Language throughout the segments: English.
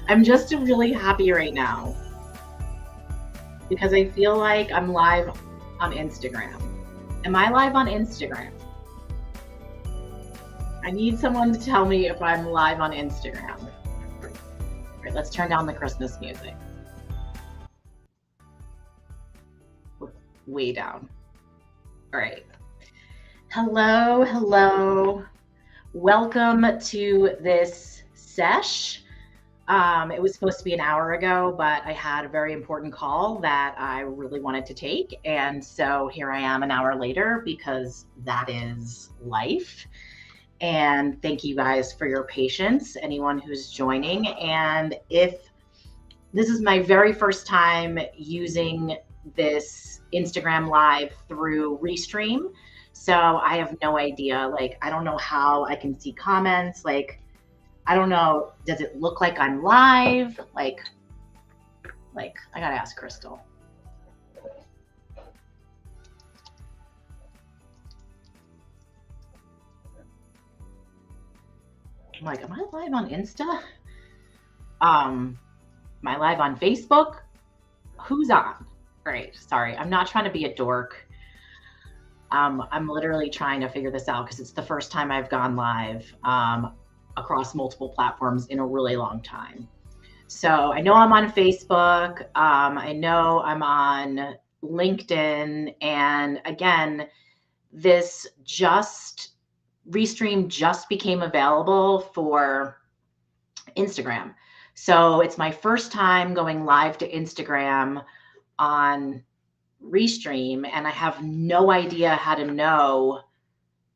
I'm just really happy right now because I feel like I'm live on Instagram. Am I live on Instagram? I need someone to tell me if I'm live on Instagram. All right, let's turn down the Christmas music. Way down. All right. Hello, hello. Welcome to this sesh. It was supposed to be an hour ago, but I had a very important call that I really wanted to take. And so here I am an hour later because that is life. And thank you guys for your patience, anyone who's joining. And if this is my very first time using this Instagram Live through Restream, so I have no idea. Like, I don't know how I can see comments. Like, I don't know. Does it look like I'm live? Like I gotta ask Crystal. I'm like, am I live on Insta? Am I live on Facebook? Who's on? All right, sorry. I'm not trying to be a dork. I'm literally trying to figure this out because it's the first time I've gone live across multiple platforms in a really long time. So I know I'm on Facebook. I know I'm on LinkedIn. And again, this Restream just became available for Instagram. So it's my first time going live to Instagram on Restream, and I have no idea how to know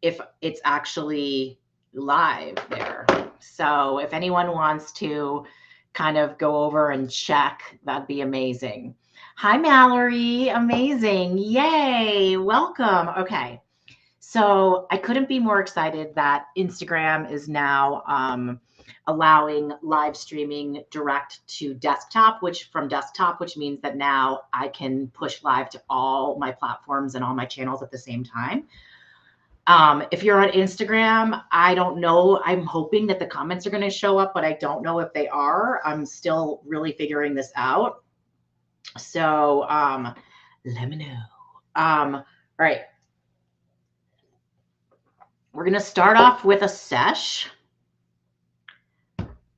if it's actually live there. So if anyone wants to kind of go over and check, that'd be amazing. Hi, Mallory. Amazing. Yay. Welcome. Okay. So I couldn't be more excited that Instagram is now allowing live streaming direct to desktop, which means that now I can push live to all my platforms and all my channels at the same time. If you're on Instagram, I don't know. I'm hoping that the comments are going to show up, but I don't know if they are. I'm still really figuring this out. So let me know. All right. We're going to start off with a sesh.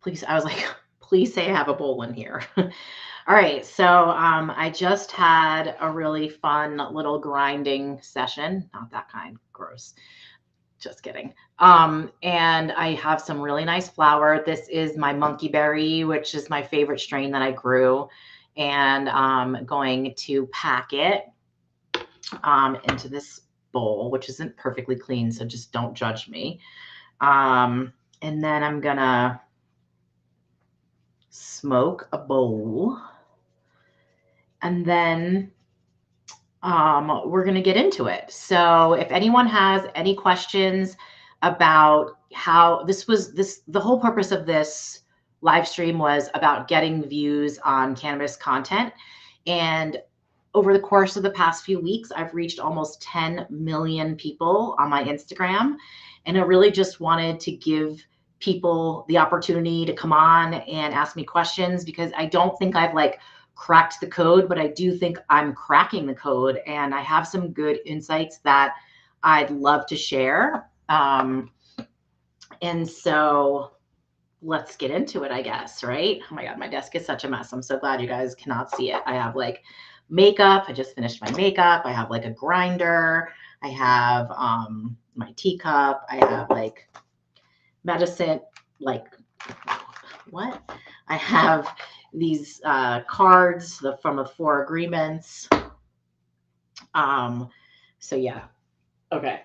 Please, I was like, please say I have a bowl in here. All right, so I just had a really fun little grinding session. Not that kind, gross. Just kidding. And I have some really nice flour. This is my monkey berry, which is my favorite strain that I grew. And I'm going to pack it into this bowl, which isn't perfectly clean, so just don't judge me. And then I'm gonna smoke a bowl, and then we're going to get into it. So if anyone has any questions about how the whole purpose of this live stream was about getting views on cannabis content. And over the course of the past few weeks, I've reached almost 10 million people on my Instagram. And I really just wanted to give people the opportunity to come on and ask me questions, because I don't think I've cracked the code, but I do think I'm cracking the code, and I have some good insights that I'd love to share. And so let's get into it, I guess, right? Oh my God, my desk is such a mess. I'm so glad you guys cannot see it. I have makeup. I just finished my makeup. I have a grinder. I have my teacup. I have medicine, what? I have these cards from the 4 agreements. So yeah. Okay.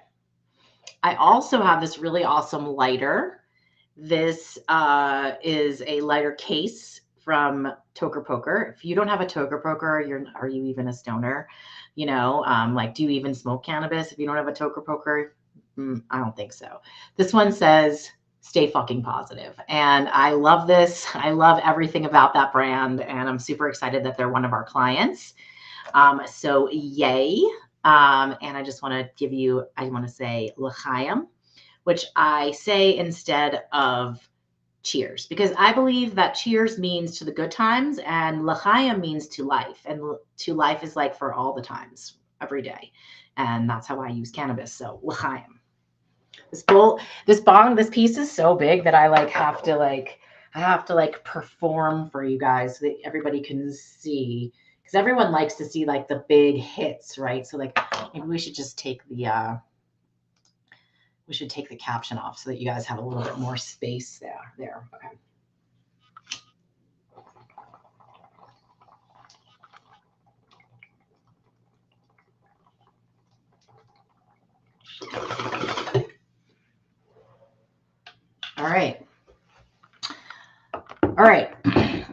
I also have this really awesome lighter. This is a lighter case from Toker Poker. If you don't have a Toker Poker, are you even a stoner? Do you even smoke cannabis if you don't have a Toker Poker? I don't think so. This one says, stay fucking positive. And I love this. I love everything about that brand. And I'm super excited that they're one of our clients. So yay. And I just want to say l'chaim, which I say instead of cheers, because I believe that cheers means to the good times and l'chaim means to life. And to life is like for all the times, every day. And that's how I use cannabis. So l'chaim. This piece is so big that I have to like perform for you guys so that everybody can see, because everyone likes to see like the big hits, right? So like maybe we should just take the caption off so that you guys have a little bit more space there. Okay. All right. All right.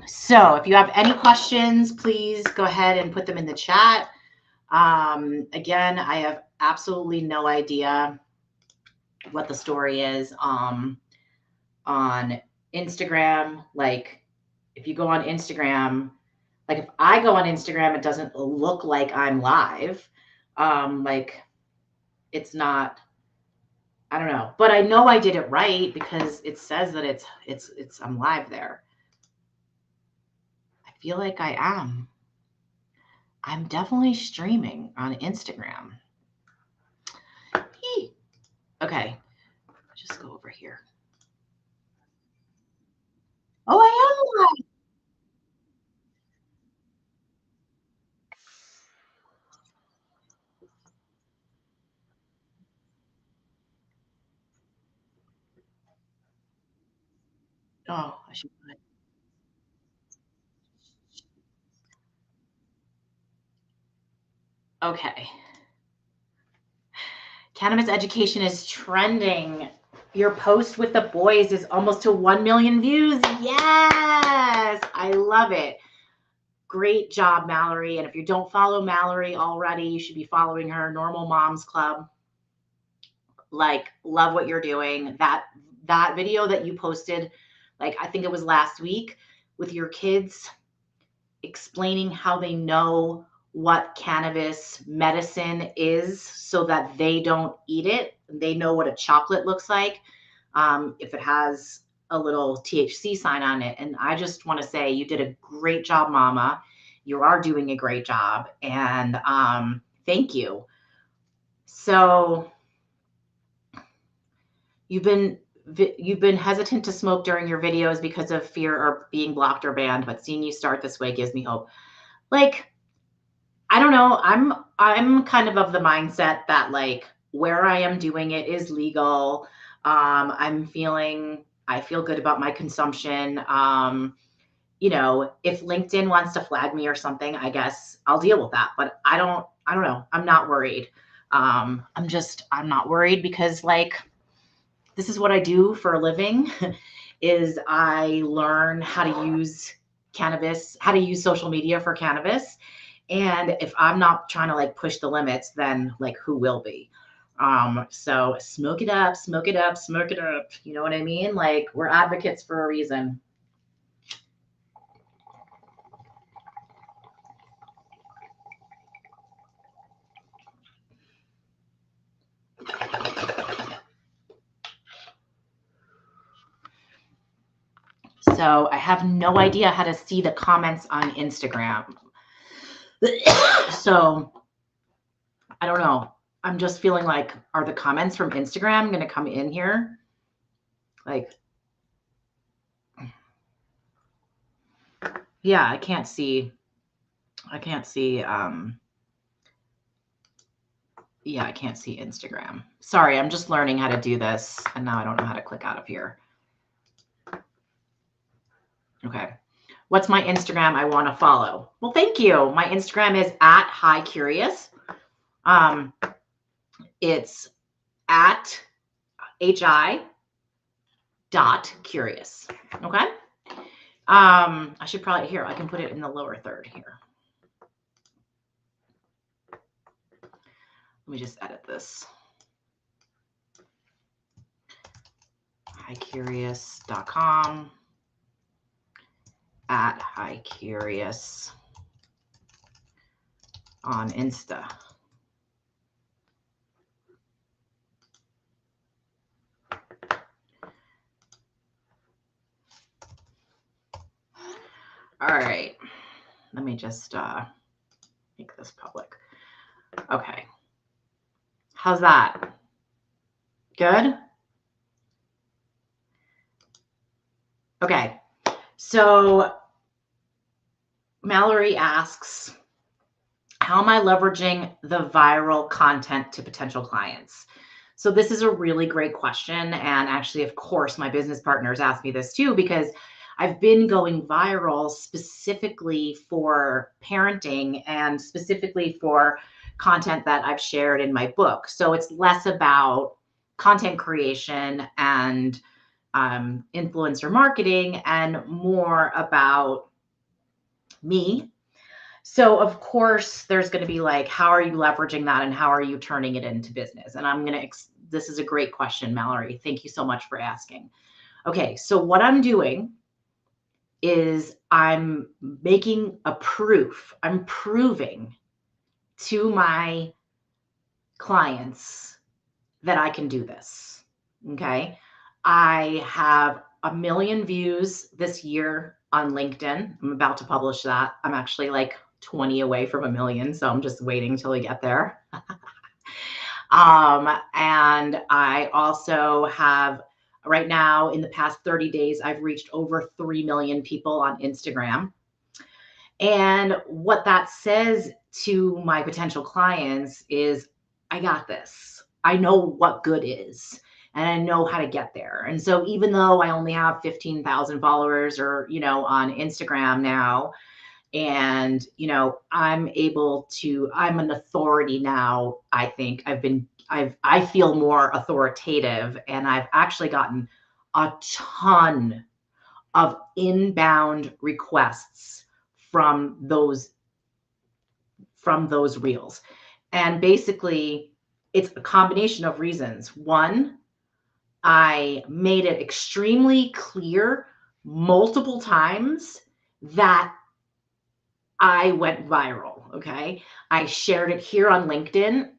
So if you have any questions, please go ahead and put them in the chat. Again, I have absolutely no idea what the story is on Instagram. Like if you go on Instagram, like if I go on Instagram, it doesn't look like I'm live. Like it's not, I don't know, but I know I did it right because it says that I'm live there. I feel like I am. I'm definitely streaming on Instagram. Okay, just go over here. Oh, I am live. Oh, I should put it. Okay. Cannabis education is trending. Your post with the boys is almost to 1 million views. Yes, I love it. Great job, Mallory. And if you don't follow Mallory already, you should be following her. Normal Moms Club. Like, love what you're doing. That video that you posted, like I think it was last week, with your kids explaining how they know what cannabis medicine is so that they don't eat it. They know what a chocolate looks like if it has a little THC sign on it. And I just want to say you did a great job, Mama. You are doing a great job. And thank you. So you've been hesitant to smoke during your videos because of fear or being blocked or banned, but seeing you start this way gives me hope. Like, I don't know. I'm kind of the mindset that like where I am doing it is legal. I feel good about my consumption. If LinkedIn wants to flag me or something, I guess I'll deal with that. But I don't know. I'm not worried. I'm not worried because like this is what I do for a living is I learn how to use cannabis, how to use social media for cannabis. And if I'm not trying to like push the limits, then like who will be? So smoke it up, smoke it up, smoke it up. You know what I mean? Like we're advocates for a reason. So I have no idea how to see the comments on Instagram. So I don't know. I'm just feeling like, are the comments from Instagram going to come in here? Like, yeah, I can't see. Yeah, I can't see Instagram. Sorry, I'm just learning how to do this. And now I don't know how to click out of here. Okay. What's my Instagram I want to follow? Well, thank you. My Instagram is at Hi Curious. It's at HI dot curious. Okay. I should probably here. I can put it in the lower third here. Let me just edit this. HiCurious.com at HiCurious on Insta. All right. Let me just make this public. Okay. How's that? Good? Okay. So Mallory asks, how am I leveraging the viral content to potential clients? So this is a really great question. And actually, of course, my business partners ask me this too, because I've been going viral specifically for parenting and specifically for content that I've shared in my book. So it's less about content creation and influencer marketing and more about me. So of course, there's going to be like, how are you leveraging that and how are you turning it into business? And I'm going to, this is a great question, Mallory. Thank you so much for asking. Okay, so what I'm doing is I'm making a proof. I'm proving to my clients that I can do this. Okay. I have 1 million views this year on LinkedIn. I'm about to publish that. I'm actually like 20 away from 1 million. So I'm just waiting till we get there. And I also have right now in the past 30 days, I've reached over 3 million people on Instagram. And what that says to my potential clients is, I got this. I know what good is and I know how to get there. And so even though I only have 15,000 followers or, on Instagram now, and, I'm an authority now. I think I feel more authoritative, and I've actually gotten a ton of inbound requests from those reels. And basically, it's a combination of reasons. One, I made it extremely clear multiple times that I went viral. Okay. I shared it here on LinkedIn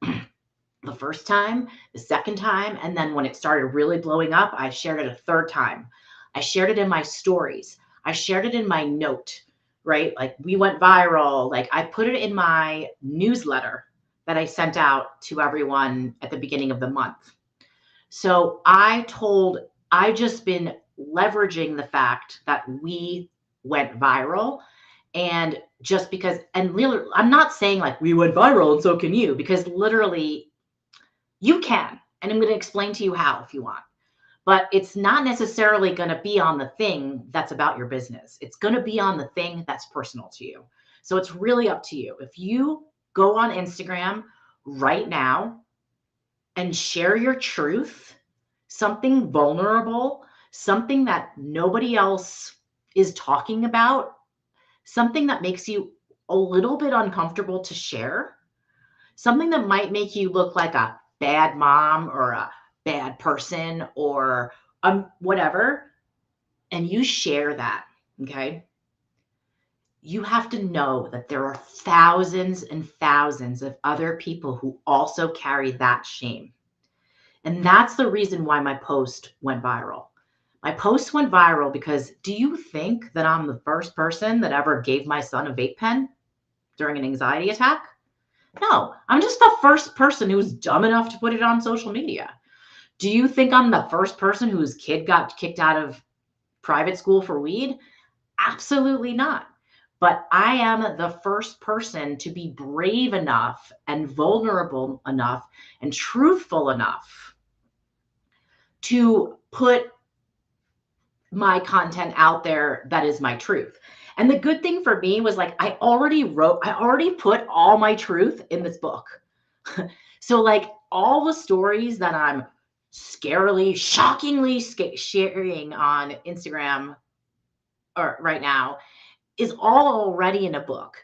the first time, the second time, and then when it started really blowing up, I shared it a third time. I shared it in my stories. I shared it in my note, right? Like, we went viral. Like, I put it in my newsletter that I sent out to everyone at the beginning of the month. So I've just been leveraging the fact that we went viral. And just because, and literally, I'm not saying like we went viral and so can you, because literally you can. And I'm going to explain to you how if you want. But it's not necessarily going to be on the thing that's about your business. It's going to be on the thing that's personal to you. So it's really up to you. If you go on Instagram right now and share your truth, something vulnerable, something that nobody else is talking about, something that makes you a little bit uncomfortable to share, something that might make you look like a bad mom or a bad person or whatever, and you share that, okay? You have to know that there are thousands and thousands of other people who also carry that shame. And that's the reason why my post went viral. My post went viral because, do you think that I'm the first person that ever gave my son a vape pen during an anxiety attack? No, I'm just the first person who was dumb enough to put it on social media. Do you think I'm the first person whose kid got kicked out of private school for weed? Absolutely not. But I am the first person to be brave enough and vulnerable enough and truthful enough to put my content out there that is my truth. And the good thing for me was, like, I already put all my truth in this book. So like all the stories that I'm shockingly sharing on Instagram or right now is all already in a book.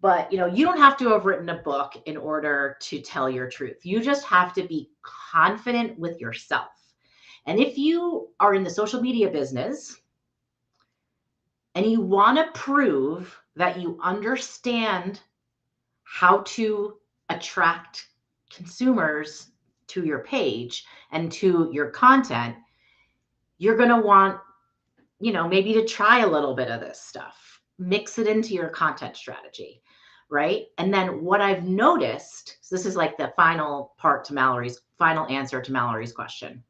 But you don't have to have written a book in order to tell your truth. You just have to be confident with yourself. And if you are in the social media business and you want to prove that you understand how to attract consumers to your page and to your content, you're going to want, maybe to try a little bit of this stuff. mix it into your content strategy, right? And then what I've noticed, so this is like the final answer to Mallory's question.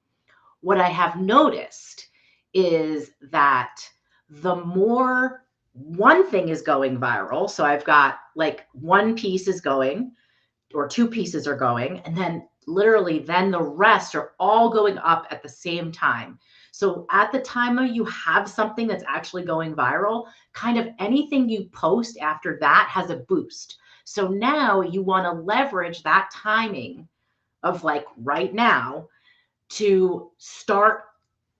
What I have noticed is that the more one thing is going viral, so I've got like one piece is going or two pieces are going, and then literally then the rest are all going up at the same time. So at the time of you have something that's actually going viral, kind of anything you post after that has a boost. So now you want to leverage that timing of like right now to start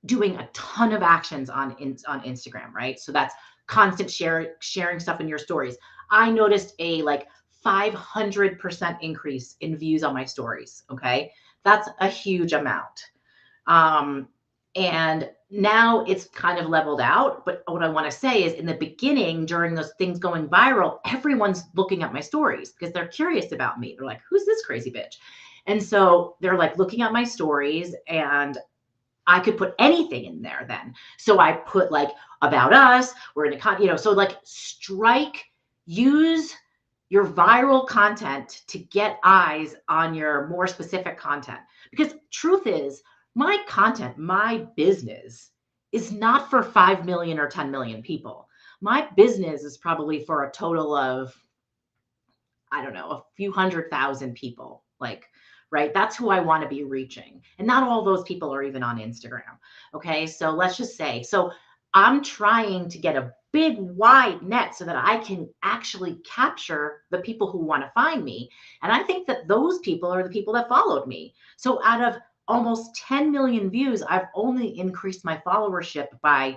doing a ton of actions on Instagram, right? So that's constant sharing stuff in your stories. I noticed a like 500% increase in views on my stories. Okay. That's a huge amount. And now it's kind of leveled out. But what I want to say is in the beginning, during those things going viral, everyone's looking at my stories because they're curious about me. They're like, who's this crazy bitch? And so they're like looking at my stories, and I could put anything in there then. So I put like about us, we're in a so like use your viral content to get eyes on your more specific content. Because truth is, my content, my business is not for 5 million or 10 million people. My business is probably for a total of, I don't know, a few 100,000 people. Like, right? That's who I want to be reaching. And not all those people are even on Instagram. Okay. So let's just say, so I'm trying to get a big wide net so that I can actually capture the people who want to find me. And I think that those people are the people that followed me. So out of almost 10 million views, I've only increased my followership by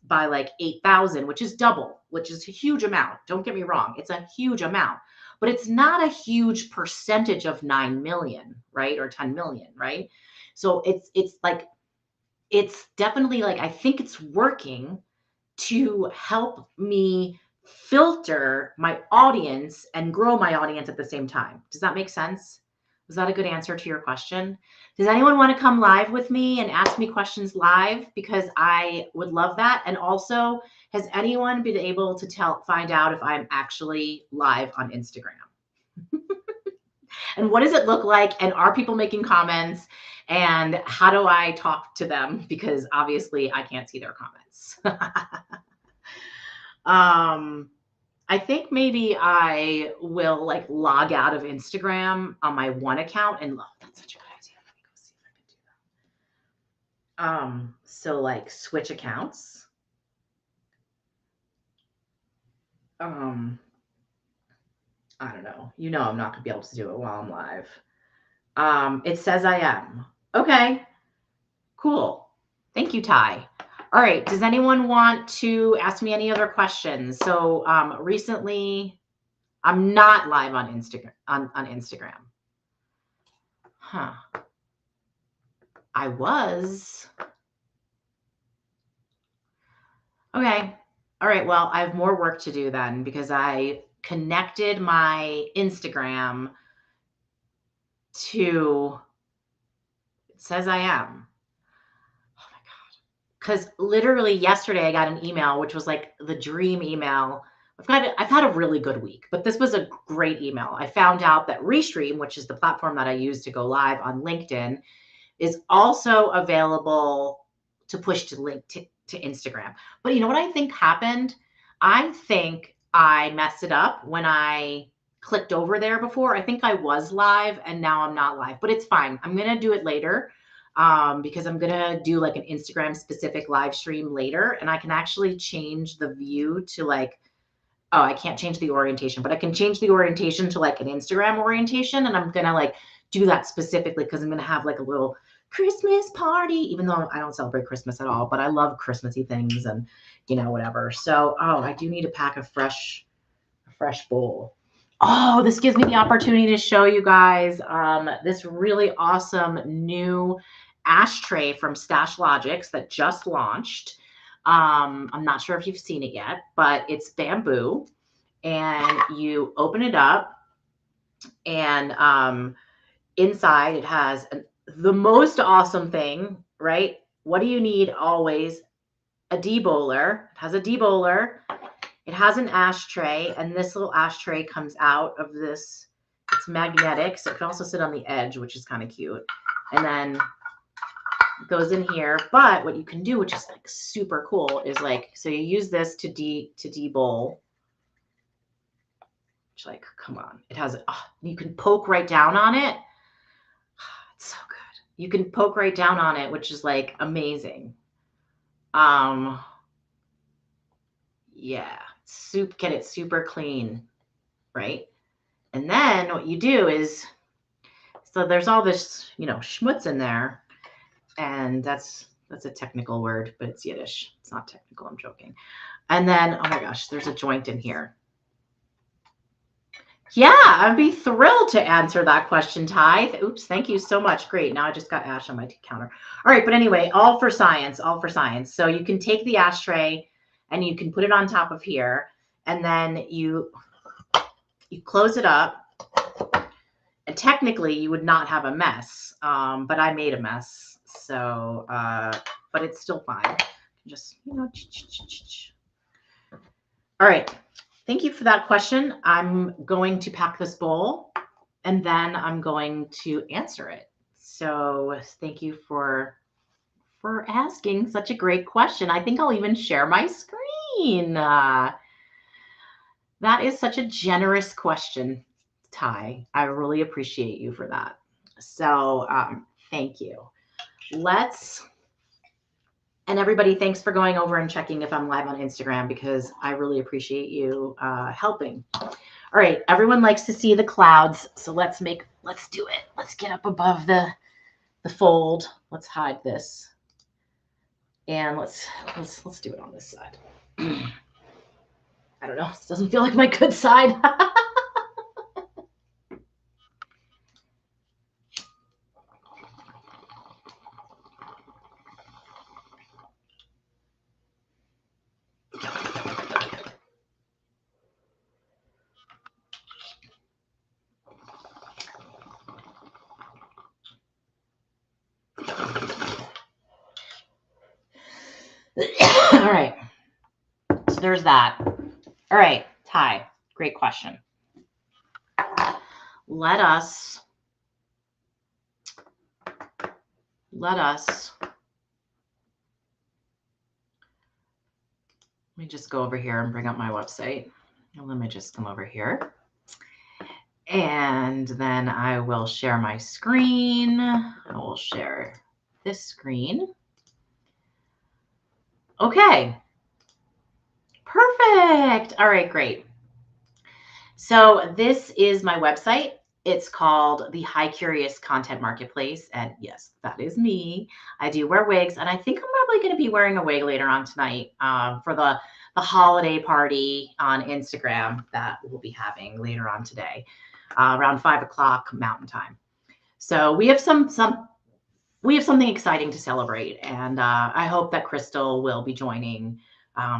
like 8,000, which is double, which is a huge amount. Don't get me wrong. It's a huge amount, but it's not a huge percentage of 9 million, right? Or 10 million, right? So it's like, it's definitely like, I think it's working to help me filter my audience and grow my audience at the same time. Does that make sense? Was that a good answer to your question? Does anyone want to come live with me and ask me questions live? Because I would love that. And also, has anyone been able to find out if I'm actually live on Instagram? And what does it look like? And are people making comments? And how do I talk to them? Because obviously I can't see their comments. I think maybe I will like log out of Instagram on my one account, and that's such a good idea. Let me go see if I can do that. So like switch accounts. I don't know. I'm not gonna be able to do it while I'm live. It says I am. Okay, cool. Thank you, Ty. All right. Does anyone want to ask me any other questions? So recently, I'm not live on Instagram. On Instagram. Huh. I was. Okay. All right. Well, I have more work to do then because I connected my Instagram to, it says I am. Oh my God. Because literally yesterday I got an email, which was like the dream email. I've had a really good week, but this was a great email. I found out that Restream, which is the platform that I use to go live on LinkedIn, is also available to push to link to Instagram. But you know what I think happened? I think I messed it up when I clicked over there before. I think I was live and now I'm not live, but it's fine. I'm going to do it later because I'm going to do like an Instagram specific live stream later, and I can actually change the view to like, oh, I can't change the orientation, but I can change the orientation to like an Instagram orientation. And I'm going to like do that specifically because I'm going to have like a little Christmas party, even though I don't celebrate Christmas at all, but I love Christmassy things and, whatever. So, I do need to pack a fresh bowl. Oh, this gives me the opportunity to show you guys this really awesome new ashtray from Stash Logics that just launched. I'm not sure if you've seen it yet, but it's bamboo, and you open it up, and inside it has the most awesome thing, right? What do you need always? A debowler. It has a debowler, It has an ashtray, and this little ashtray comes out of this. It's magnetic, so it can also sit on the edge, which is kind of cute. And then it goes in here. But what you can do, which is like super cool, is like, so you use this to debowl. Which, like, come on, it has. You can poke right down on it. It's so good. You can poke right down on it, which is like amazing. Yeah, get it super clean, right? And then what you do is, so there's all this, schmutz in there, and that's a technical word, but it's Yiddish. It's not technical, I'm joking. And then, oh my gosh, there's a joint in here. Yeah, I'd be thrilled to answer that question, Ty. Oops, thank you so much. Great. Now I just got ash on my counter. All right, but anyway, all for science, all for science. So you can take the ashtray and you can put it on top of here, and then you close it up. And technically, you would not have a mess, but I made a mess. So, but it's still fine. Just, All right. Thank you for that question. I'm going to pack this bowl, and then I'm going to answer it. So thank you for asking such a great question. I think I'll even share my screen. That is such a generous question, Ty. I really appreciate you for that. So thank you. And everybody, thanks for going over and checking if I'm live on Instagram, because I really appreciate you helping. All right, everyone likes to see the clouds, so let's do it. Let's get up above the fold. Let's hide this, and let's do it on this side. I don't know. This doesn't feel like my good side. All right. So there's that. All right, Ty, great question. Let me just go over here and bring up my website. And let me just come over here. And then I will share my screen. I will share this screen. Okay. Perfect. All right, great. So this is my website. It's called the High Curious Content Marketplace. And yes, that is me. I do wear wigs, and I think I'm probably going to be wearing a wig later on tonight for the holiday party on Instagram that we'll be having later on today, around 5 o'clock Mountain Time. So we have something exciting to celebrate, and I hope that Crystal will be joining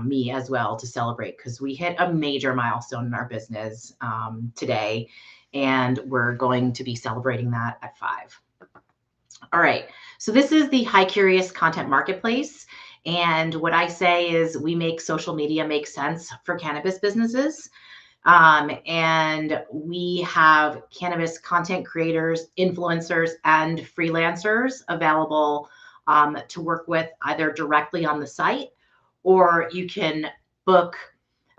me as well to celebrate, because we hit a major milestone in our business today, and we're going to be celebrating that at 5. All right, so this is the High Curious Content Marketplace, and what I say is we make social media make sense for cannabis businesses. And we have cannabis content creators, influencers, and freelancers available to work with either directly on the site, or you can book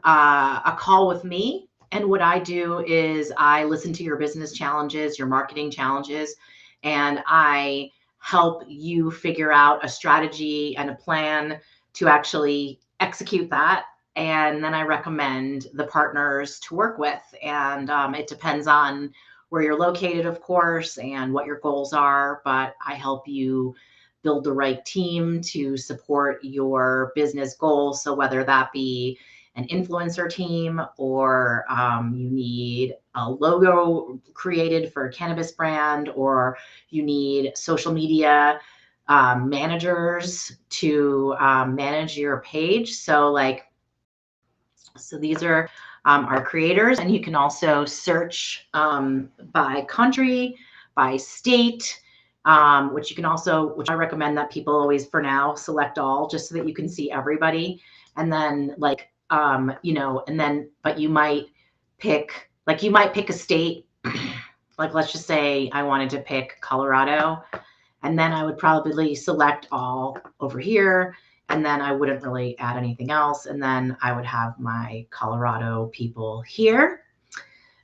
a call with me. And what I do is I listen to your business challenges, your marketing challenges, and I help you figure out a strategy and a plan to actually execute that. And then I recommend the partners to work with. And it depends on where you're located, of course, and what your goals are. But I help you build the right team to support your business goals. So whether that be an influencer team, or you need a logo created for a cannabis brand, or you need social media managers to manage your page. So these are our creators, and you can also search by country, by state, which I recommend that people always, for now, select all, just so that you can see everybody. And then and then, but you might pick a state, like let's just say I wanted to pick Colorado, and then I would probably select all over here, and then I wouldn't really add anything else. And then I would have my Colorado people here.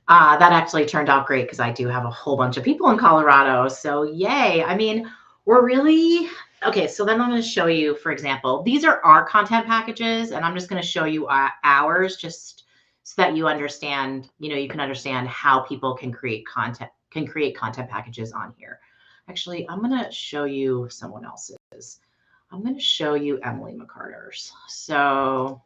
That actually turned out great because I do have a whole bunch of people in Colorado. So yay. I mean, we're really, okay. So then I'm going to show you, for example, these are our content packages, and I'm just going to show you ours just so that you understand, you can understand how people can create content packages on here. Actually, I'm going to show you someone else's. I'm going to show you Emily McCarter's. So,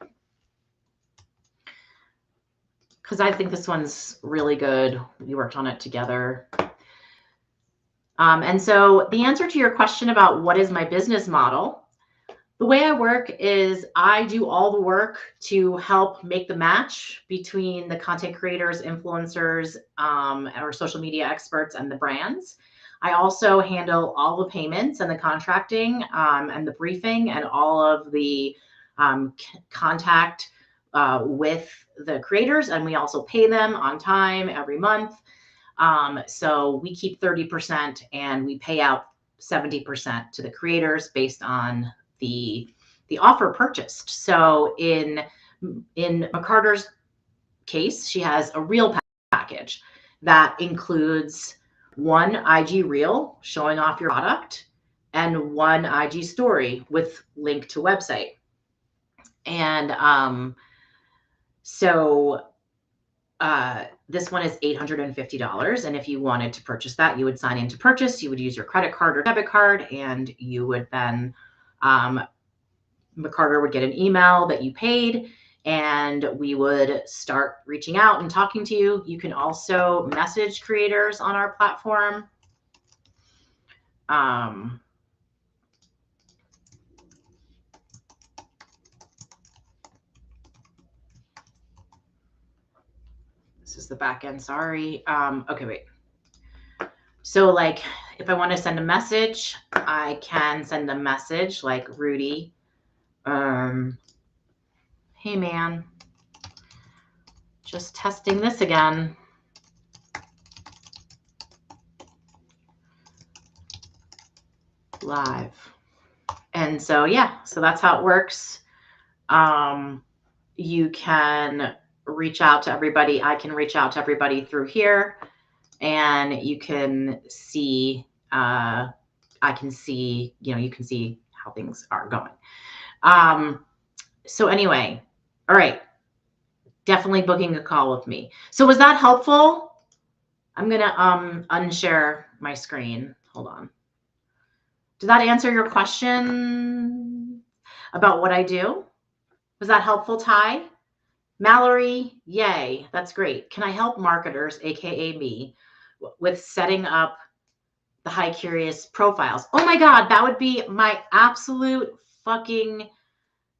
because I think this one's really good. We worked on it together. And so the answer to your question about what is my business model, the way I work is I do all the work to help make the match between the content creators, influencers, or social media experts and the brands. I also handle all the payments and the contracting and the briefing and all of the contact with the creators, and we also pay them on time every month. So we keep 30% and we pay out 70% to the creators based on the offer purchased. So in McCarter's case, she has a reel package that includes one IG reel showing off your product and one IG story with link to website. And so this one is $850. And if you wanted to purchase that, you would sign in to purchase. You would use your credit card or debit card, and you would then, McCarter would get an email that you paid, and we would start reaching out and talking to you. You can also message creators on our platform. This is the back end, sorry. Okay, wait. So like if I want to send a message, I can send a message like Rudy. Hey man, just testing this again. Live. And so, yeah, so that's how it works. You can reach out to everybody. I can reach out to everybody through here, and you can see, I can see, you can see how things are going. So anyway, all right, definitely booking a call with me. So was that helpful? I'm going to unshare my screen. Hold on. Did that answer your question about what I do? Was that helpful, Ty? Mallory, yay, that's great. Can I help marketers, AKA me, with setting up the high curious profiles? Oh my God, that would be my absolute fucking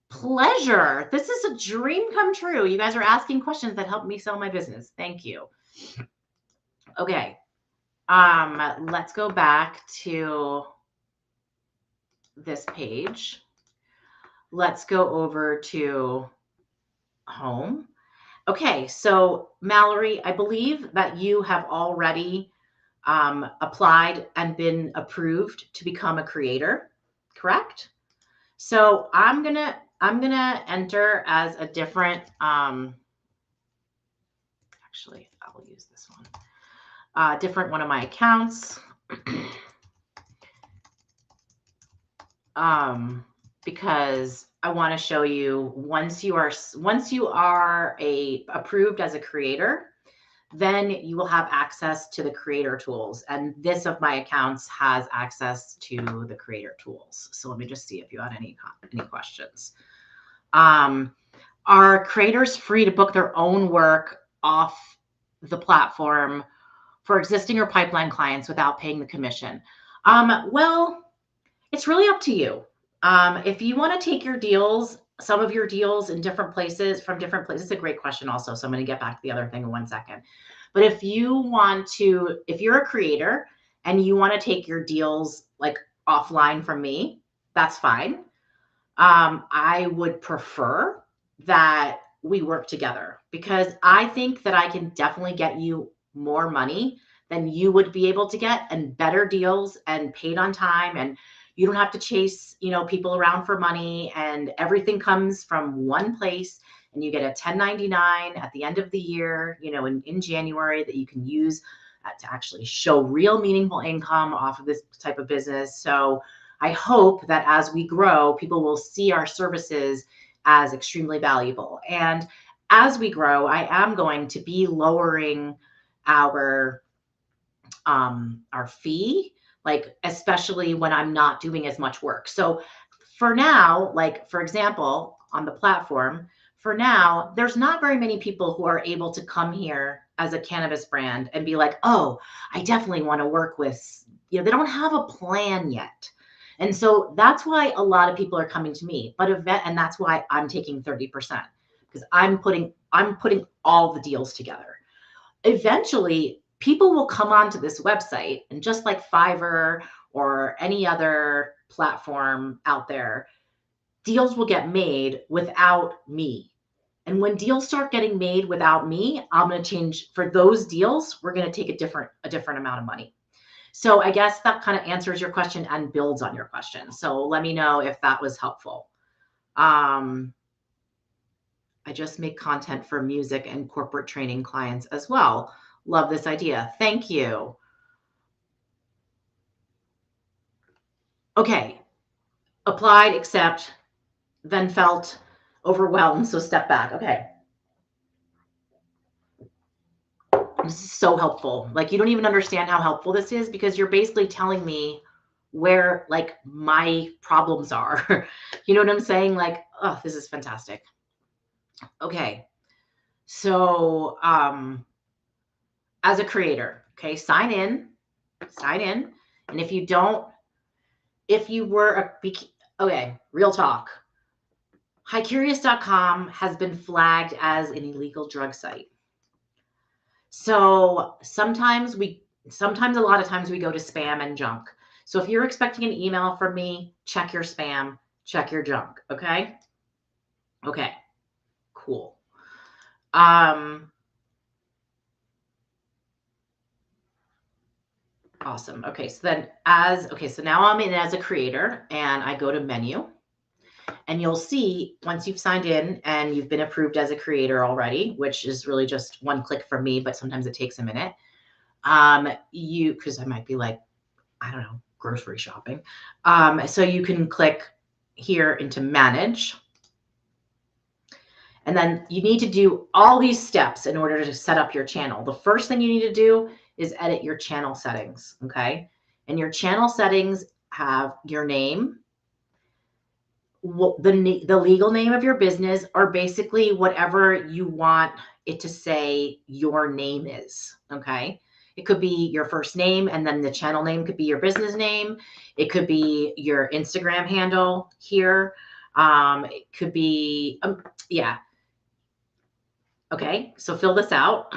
pleasure. This is a dream come true. You guys are asking questions that help me sell my business. Thank you. Okay. Let's go back to this page. Let's go over to home. Okay, so Mallory, I believe that you have already applied and been approved to become a creator, correct? So I'm gonna enter as a different. Actually, I'll use this one. Different one of my accounts. Because I want to show you once you are approved as a creator, then you will have access to the creator tools. And this of my accounts has access to the creator tools. So let me just see if you had any questions. Are creators free to book their own work off the platform for existing or pipeline clients without paying the commission? Well, it's really up to you. If you want to take your deals, some of your deals in different places, from different places, it's a great question also. So I'm going to get back to the other thing in 1 second. But if you're a creator and you want to take your deals like offline from me, that's fine. I would prefer that we work together, because I think that I can definitely get you more money than you would be able to get, and better deals, and paid on time, and you don't have to chase, people around for money, and everything comes from one place, and you get a 1099 at the end of the year, in January, that you can use to actually show real meaningful income off of this type of business. So I hope that as we grow, people will see our services as extremely valuable. And as we grow, I am going to be lowering our fee, like especially when I'm not doing as much work. So for now, like for example, on the platform, for now, there's not very many people who are able to come here as a cannabis brand and be like, oh, I definitely want to work with, they don't have a plan yet. And so that's why a lot of people are coming to me, and that's why I'm taking 30%, because I'm putting all the deals together. Eventually, people will come onto this website, and just like Fiverr or any other platform out there, deals will get made without me. And when deals start getting made without me, I'm going to change. For those deals, we're going to take a different amount of money. So I guess that kind of answers your question and builds on your question. So let me know if that was helpful. I just make content for music and corporate training clients as well. Love this idea. Thank you. Okay. Applied, accept, then felt overwhelmed, so step back. Okay. This is so helpful. Like, you don't even understand how helpful this is, because you're basically telling me where like my problems are. You know what I'm saying? Like, oh, this is fantastic. Okay. So, as a creator, okay, sign in. And if you were okay, real talk. HighCurious.com has been flagged as an illegal drug site. So sometimes a lot of times we go to spam and junk. So if you're expecting an email from me, check your spam, check your junk. Okay. Okay. Cool. Awesome. Okay. So now I'm in as a creator, and I go to menu, and you'll see once you've signed in and you've been approved as a creator already, which is really just one click from me, but sometimes it takes a minute. Because I might be like, I don't know, grocery shopping. So you can click here into manage. And then you need to do all these steps in order to set up your channel. The first thing you need to do is edit your channel settings, okay? And your channel settings have your name, the legal name of your business, or basically whatever you want it to say your name is, okay? It could be your first name, and then the channel name could be your business name. It could be your Instagram handle here. It could be, yeah. Okay, so fill this out.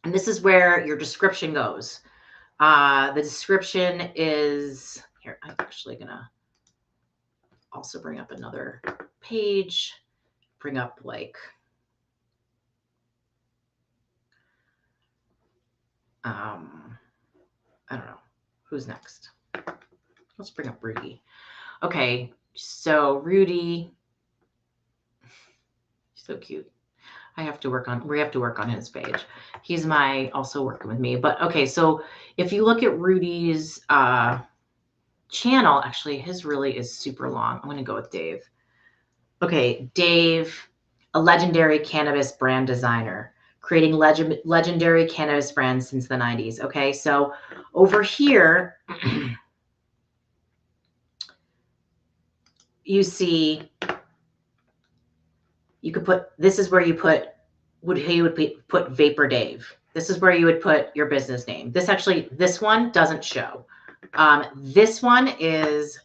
And this is where your description goes. The description is, here, I'm actually going to also bring up another page, bring up like, I don't know, who's next? Let's bring up Rudy. Okay, so Rudy, so cute. We have to work on his page. He's also working with me. But okay, so if you look at Rudy's channel, actually his really is super long. I'm going to go with Dave. Okay, Dave, a legendary cannabis brand designer, creating legendary cannabis brands since the 90s. Okay, so over here, you see, you could put, this is where you put, put Vapor Dave. This is where you would put your business name. This one doesn't show. This one is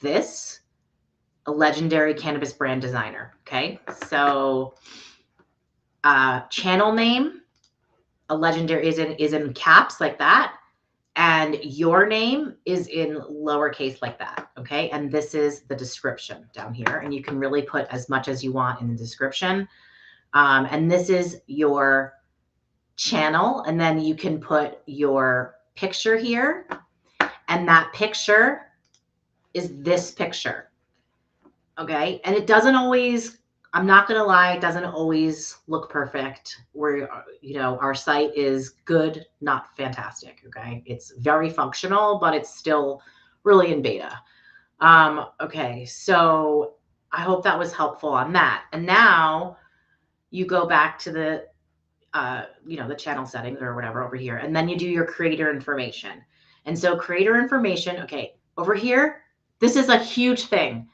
a legendary cannabis brand designer. Okay, so channel name, a legendary is in caps like that, and your name is in lowercase like that, okay? And this is the description down here, and you can really put as much as you want in the description. And this is your channel, and then you can put your picture here, and that picture is this picture, okay? And it doesn't always, I'm not going to lie, it doesn't always look perfect. Where, our site is good, not fantastic, okay? It's very functional, but it's still really in beta. Okay, so I hope that was helpful on that. And now you go back to the, the channel settings or whatever over here, and then you do your creator information. And so creator information, okay, over here, this is a huge thing.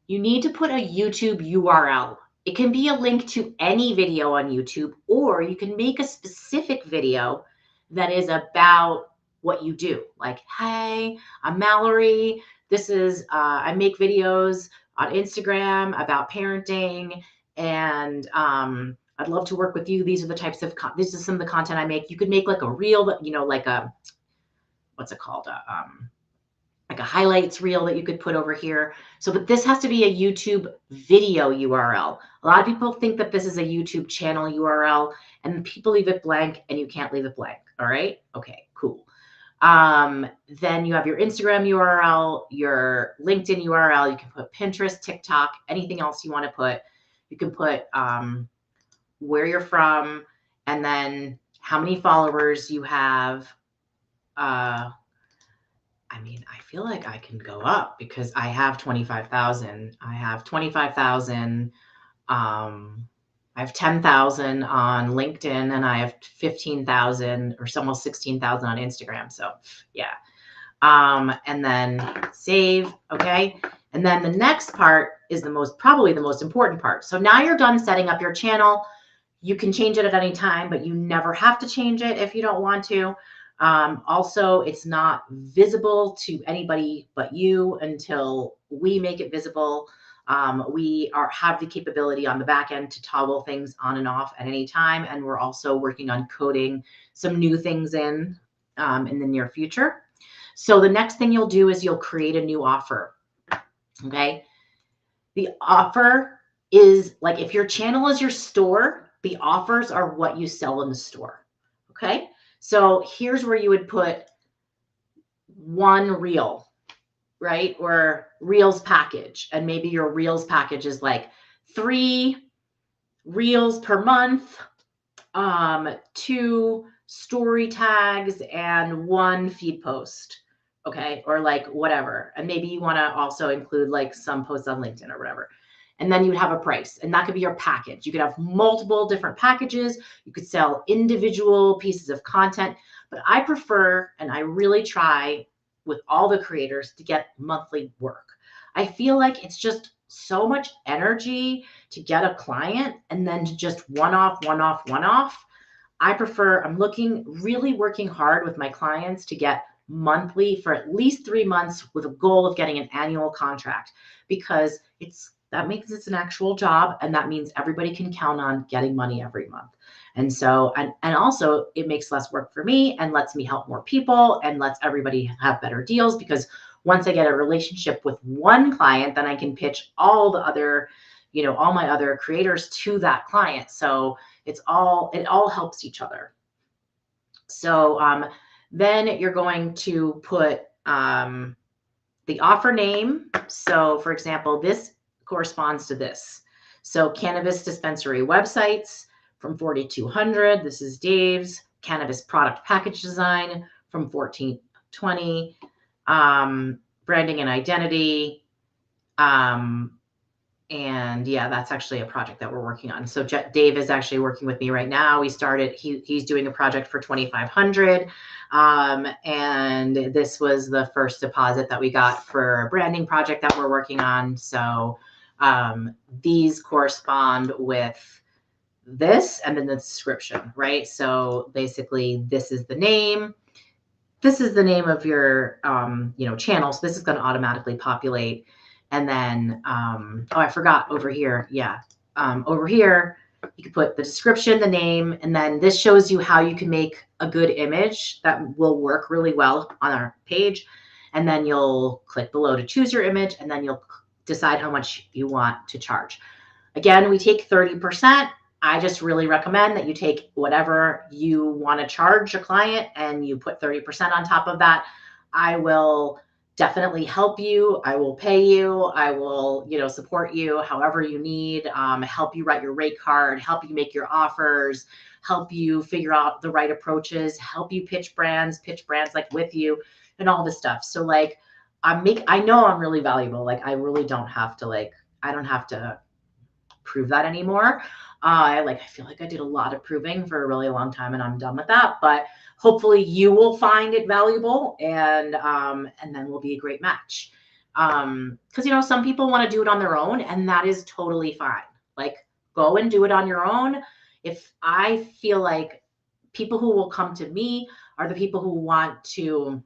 You need to put a YouTube URL. It can be a link to any video on YouTube, or you can make a specific video that is about what you do. Like, hey, I'm Mallory. This is, I make videos on Instagram about parenting, and I'd love to work with you. These are the types of, this is some of the content I make. You could make like a reel, like a, what's it called? Like a highlights reel that you could put over here. So, but this has to be a YouTube video URL. A lot of people think that this is a YouTube channel URL, and people leave it blank, and you can't leave it blank. All right. Okay, cool. Then you have your Instagram URL, your LinkedIn URL. You can put Pinterest, TikTok, anything else you want to put. You can put where you're from, and then how many followers you have. I mean, I feel like I can go up because I have 25,000. I have 25,000. I have 10,000 on LinkedIn, and I have 15,000 or almost 16,000 on Instagram. So yeah. And then save. Okay. And then the next part is probably the most important part. So now you're done setting up your channel. You can change it at any time, but you never have to change it if you don't want to. Also, it's not visible to anybody but you until we make it visible. We have the capability on the back end to toggle things on and off at any time. And we're also working on coding some new things in the near future. So the next thing you'll do is you'll create a new offer. Okay. The offer is like, if your channel is your store, the offers are what you sell in the store. Okay. So here's where you would put one reel, right? Or reels package. And maybe your reels package is like 3 reels per month, 2 story tags, and 1 feed post. Okay. Or like whatever. And maybe you want to also include like some posts on LinkedIn or whatever. And then you would have a price, and that could be your package. You could have multiple different packages. You could sell individual pieces of content, but I prefer, and I really try with all the creators, to get monthly work. I feel like it's just so much energy to get a client and then to just one off. I prefer, I'm really working hard with my clients to get monthly for at least 3 months with a goal of getting an annual contract, because that makes it an actual job. And that means everybody can count on getting money every month. And so, and also it makes less work for me and lets me help more people and lets everybody have better deals, because once I get a relationship with one client, then I can pitch all the other, all my other creators to that client. So it all helps each other. So, then you're going to put, the offer name. So for example, this corresponds to this. So cannabis dispensary websites from 4,200. This is Dave's. Cannabis product package design from 1420. Branding and identity. And yeah, that's actually a project that we're working on. So Dave is actually working with me right now. He's doing a project for 2,500. And this was the first deposit that we got for a branding project that we're working on. So these correspond with this and then the description, right? So basically this is the name. This is the name of your, channel. So this is going to automatically populate. And then, I forgot over here. Yeah. Over here, You can put the description, the name, and then this shows you how you can make a good image that will work really well on our page. And then you'll click below to choose your image, and then you'll decide how much you want to charge. Again, we take 30%. I just really recommend that you take whatever you want to charge a client and you put 30% on top of that. I will definitely help you. I will pay you. I will, support you however you need, help you write your rate card, help you make your offers, help you figure out the right approaches, help you pitch brands like with you and all this stuff. So like I know I'm really valuable. Like I really don't have to I don't have to prove that anymore. I feel like I did a lot of proving for a really long time and I'm done with that, but hopefully you will find it valuable and then we'll be a great match. Cause some people want to do it on their own and that is totally fine. Like go and do it on your own. If I feel like people who will come to me are the people who want to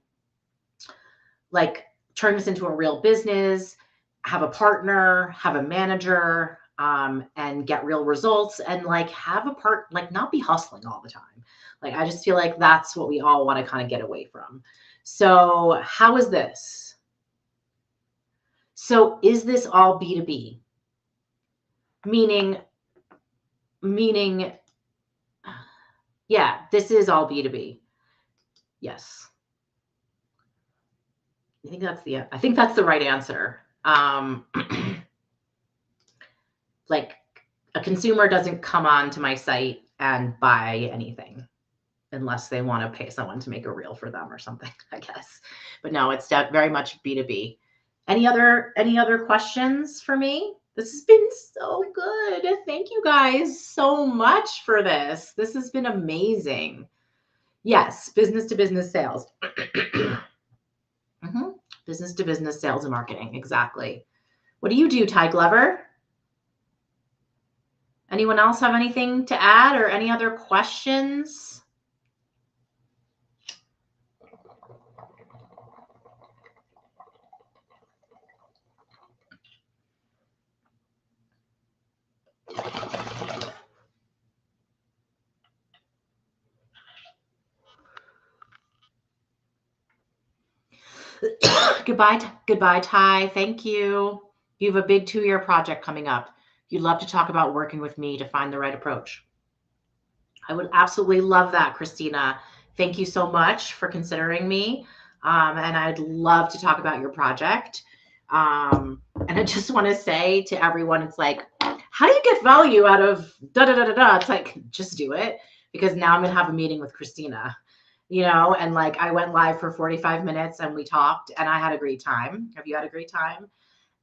turn this into a real business, have a partner, have a manager, and get real results and have a not be hustling all the time. I just feel like that's what we all want to kind of get away from. So how is this? So is this all B2B? Meaning, yeah, this is all B2B. Yes. I think that's the right answer. A consumer doesn't come onto my site and buy anything unless they want to pay someone to make a reel for them or something, I guess. But no, it's very much B2B. Any other questions for me? This has been so good. Thank you guys so much for this. This has been amazing. Yes, business to business sales. Business to business sales and marketing. Exactly. What do you do, Ty Glover? Anyone else have anything to add or any other questions? Goodbye, Ty. Thank you. You have a big 2-year project coming up. You'd love to talk about working with me to find the right approach. I would absolutely love that, Christina. Thank you so much for considering me. And I'd love to talk about your project. And I just want to say to everyone, it's like, how do you get value out of da-da-da-da-da? It's like, just do it. Because now I'm going to have a meeting with Christina, and I went live for 45 minutes and we talked and I had a great time. Have you had a great time?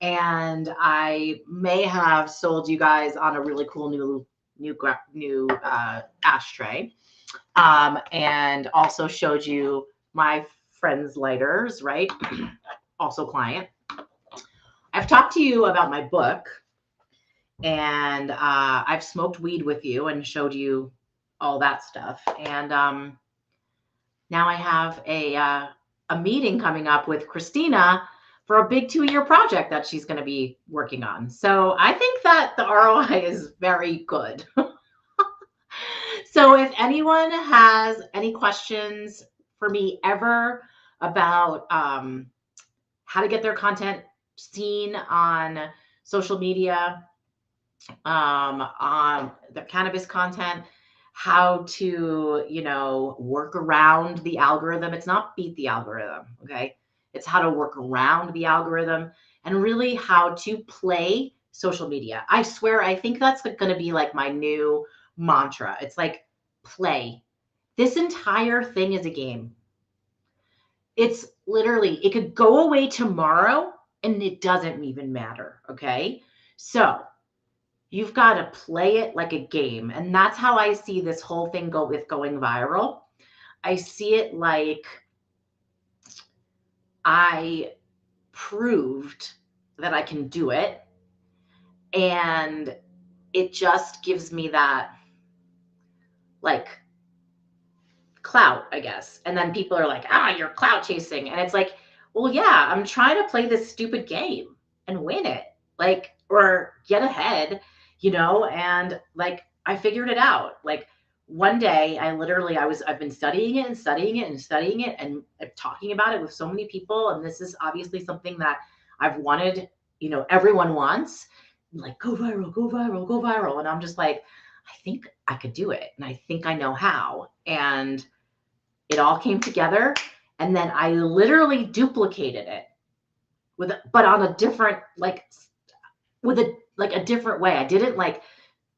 And I may have sold you guys on a really cool new ashtray, and also showed you my friend's lighters, right? Also client. I've talked to you about my book, and I've smoked weed with you and showed you all that stuff. And now I have a meeting coming up with Christina for a big 2-year project that she's going to be working on. So I think that the ROI is very good. So if anyone has any questions for me ever about how to get their content seen on social media, on the cannabis content, how to, work around the algorithm. It's not beat the algorithm, okay? It's how to work around the algorithm and really how to play social media. I swear, I think that's going to be my new mantra. It's play. This entire thing is a game. It's literally, it could go away tomorrow and it doesn't even matter, okay? So you've got to play it like a game. And that's how I see this whole thing going viral. I see it like I proved that I can do it. And it just gives me that clout, I guess. And then people are like, you're clout chasing. And it's like, well, yeah, I'm trying to play this stupid game and win it, or get ahead, and I figured it out. Like one day I've been studying it and studying it and studying it and talking about it with so many people. And this is obviously something that I've wanted, everyone wants, like go viral, go viral, go viral. And I'm just like, I think I could do it. And I think I know how. And it all came together. And then I literally duplicated it but on a different, with a different way. I didn't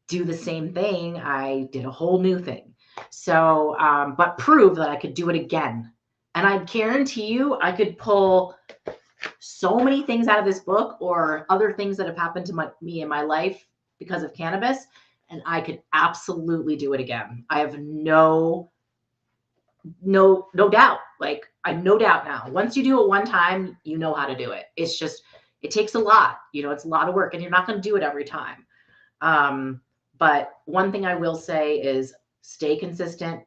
do the same thing. I did a whole new thing. So, but prove that I could do it again. And I guarantee you, I could pull so many things out of this book or other things that have happened to me in my life because of cannabis, and I could absolutely do it again. I have no doubt. I have no doubt now. Once you do it one time, you know how to do it. It's just, it takes a lot. It's a lot of work, and you're not going to do it every time. But one thing I will say is stay consistent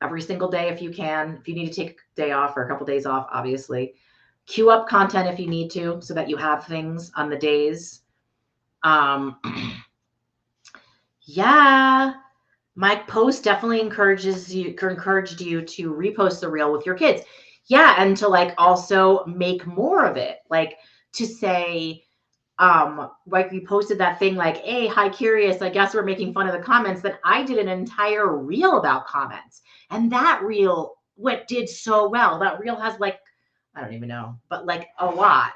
every single day if you can. If you need to take a day off or a couple days off, obviously. Queue up content if you need to so that you have things on the days. Yeah. My post definitely encouraged you to repost the reel with your kids. Yeah, and to also make more of it. To say, we posted that thing hey, hi Curious, I guess we're making fun of the comments. Then I did an entire reel about comments. And that reel did so well. That reel has I don't even know, but a lot.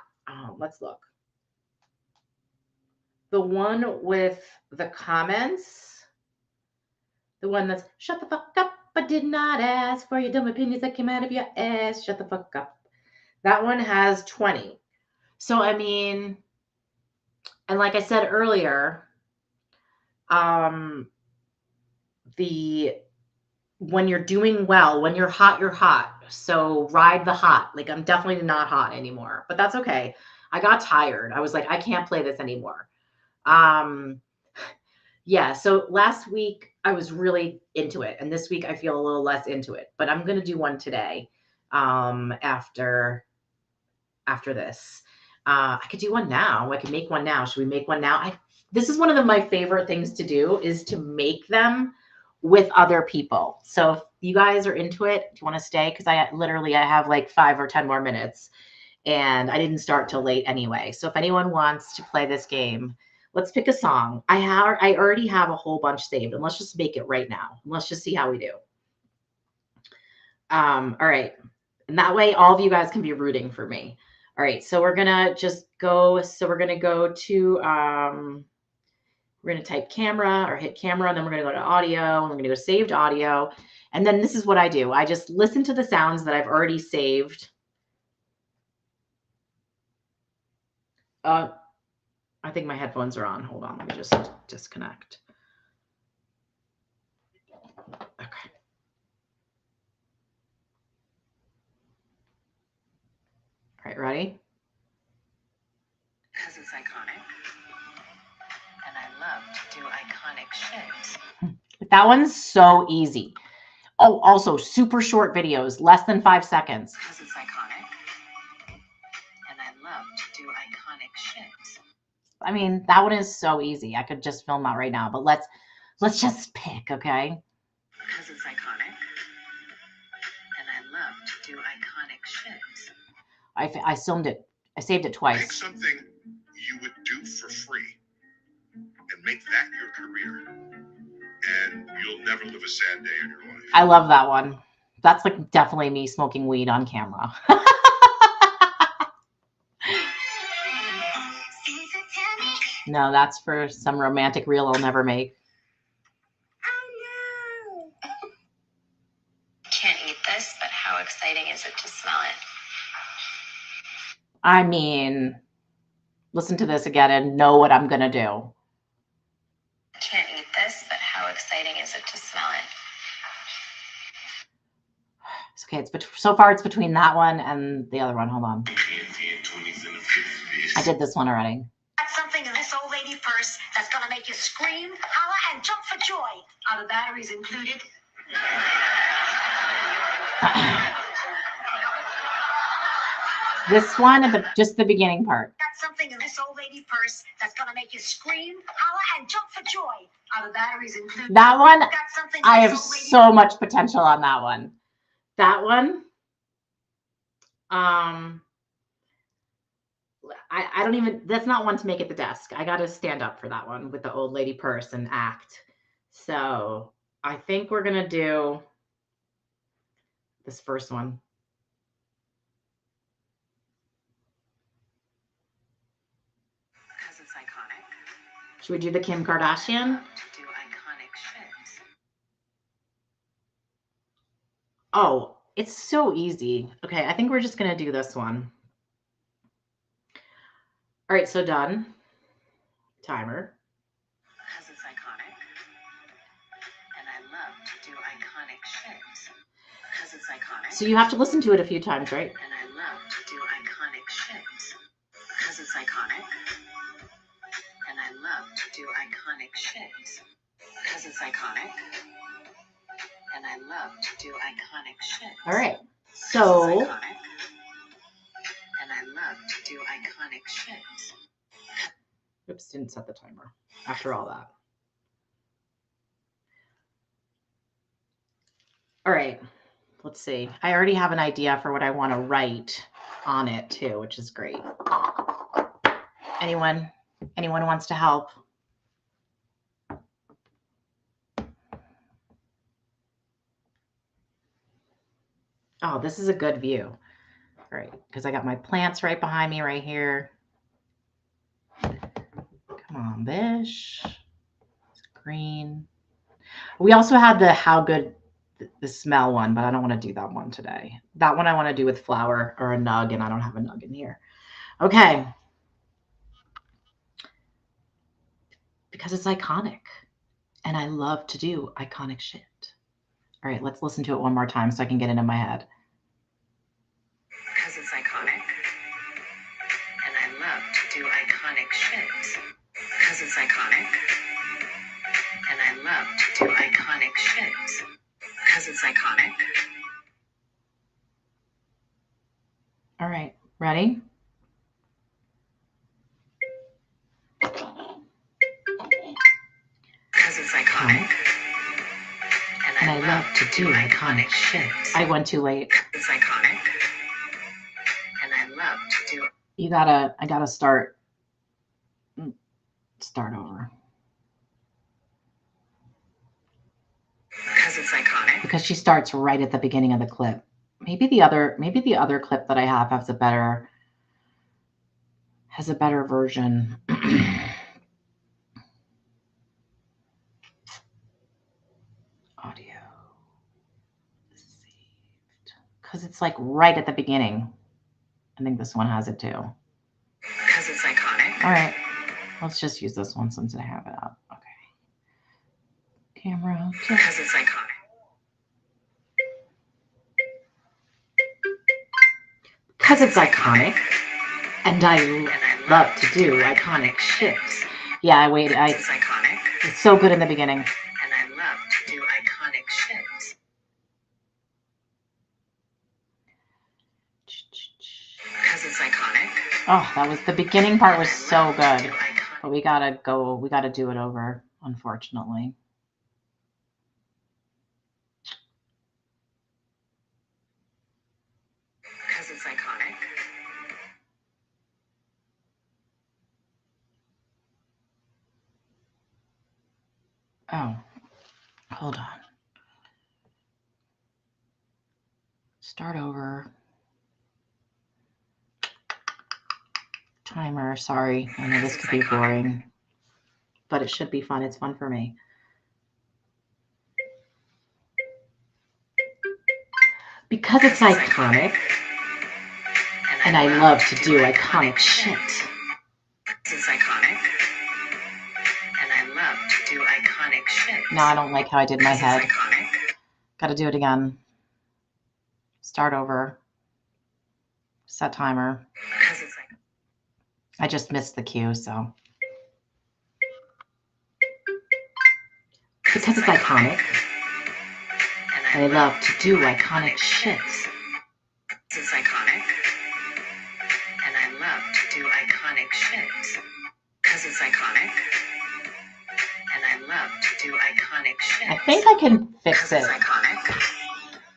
Let's look. The one with the comments, the one that's shut the fuck up, I did not ask for your dumb opinions that came out of your ass. Shut the fuck up. That one has 20. So, I mean, and like I said earlier, when you're doing well, when you're hot, you're hot. So ride the hot. I'm definitely not hot anymore, but that's okay. I got tired. I was like, I can't play this anymore. Yeah. So last week I was really into it, and this week I feel a little less into it, but I'm going to do one today. After this, I could do one now. I could make one now. Should we make one now? This is one of my favorite things to do, is to make them with other people. So if you guys are into it, do you want to stay? Because I have 5 or 10 more minutes, and I didn't start till late anyway. So if anyone wants to play this game, let's pick a song. I already have a whole bunch saved, and let's just make it right now. Let's just see how we do. All right. And that way all of you guys can be rooting for me. All right. So we're going to just go. So we're going to go to, we're going to type camera or hit camera, and then we're going to go to audio, and we're going to go saved audio. And then this is what I do. I just listen to the sounds that I've already saved. I think my headphones are on. Hold on. Let me just disconnect. Okay. All right. Ready? Because it's iconic. And I love to do iconic shit. That one's so easy. Oh, also super short videos, less than 5 seconds. Because it's iconic. And I love to do iconic shit. I mean, that one is so easy. I could just film that right now, but let's just pick, okay? Because it's iconic. And I love to do iconic shit. I filmed it. I saved it twice. Pick something you would do for free and make that your career, and you'll never live a sad day in your life. I love that one. That's definitely me smoking weed on camera. No, that's for some romantic reel I'll never make. Oh no! Can't eat this, but how exciting is it to smell it? I mean, listen to this again and know what I'm going to do. Can't eat this, but how exciting is it to smell it? It's okay. So far it's between that one and the other one. Hold on. I did this one already. That's something in this old lady purse that's going to make you scream, holler, and jump for joy. Are the batteries included? This one, just the beginning part. That's something in this old lady purse that's gonna make you scream, holler, and jump for joy. Are the batteries included? That one, Got something I for have this old lady? so much potential on that one. That one, I don't even, that's not one to make at the desk. I got to stand up for that one with the old lady purse and act. So I think we're going to do this first one. Because it's iconic. Should we do the Kim Kardashian? Do iconic shit. Oh, it's so easy. Okay, I think we're just going to do this one. All right, so done. Timer. Because it's iconic. And I love to do iconic shit. Because it's iconic. So you have to listen to it a few times, right? And I love to do iconic shit. Because it's iconic. And I love to do iconic shit. Because it's iconic. And I love to do iconic shit. All right. It's So, iconic. And I love to do iconic shit. oops, didn't set the timer after all that. All right, let's see. I already have an idea for what I want to write on it too, which is great. Anyone wants to help? Oh, this is a good view. All right, because I got my plants right behind me right here. Come on, Bish. It's green. We also had the how good the smell one, but I don't want to do that one today. That one I want to do with flour or a nug, and I don't have a nug in here. Okay. Because it's iconic, and I love to do iconic shit. All right, let's listen to it one more time so I can get it in my head. Because it's iconic. And I love to do iconic shit. Because it's iconic. And I love to do iconic shit. Because it's iconic. All right, ready? Because it's iconic. And I love to do iconic shit. I went too late. It's iconic. And I love to do. I gotta start over. Because it's iconic. Because she starts right at the beginning of the clip. Maybe the other clip that I have has a better version. Audio saved. Because it's like right at the beginning. I think this one has it too. Because it's iconic. All right. Let's just use this one since I have it up. Okay. Camera. Because it's iconic. Because it's iconic. And I love to do iconic shit. Yeah, I waited. It's iconic. It's so good in the beginning. And I love to do iconic shit. Because it's iconic. Oh, that was the beginning part was so good. But we gotta do it over, unfortunately. Because it's iconic. Oh, hold on. Start over. Timer, sorry. I know this could be boring, but it should be fun. It's fun for me. Because it's iconic, and I love to do iconic shit. Because it's iconic. And I love to do iconic shit. No, I don't like how I did my head. Iconic. Gotta do it again. Start over. Set timer. Because it's iconic. I just missed the cue, so. Because it's iconic. And I love to do iconic shit. Because it's iconic. And I love to do iconic shit. think I can fix Because it. it's iconic.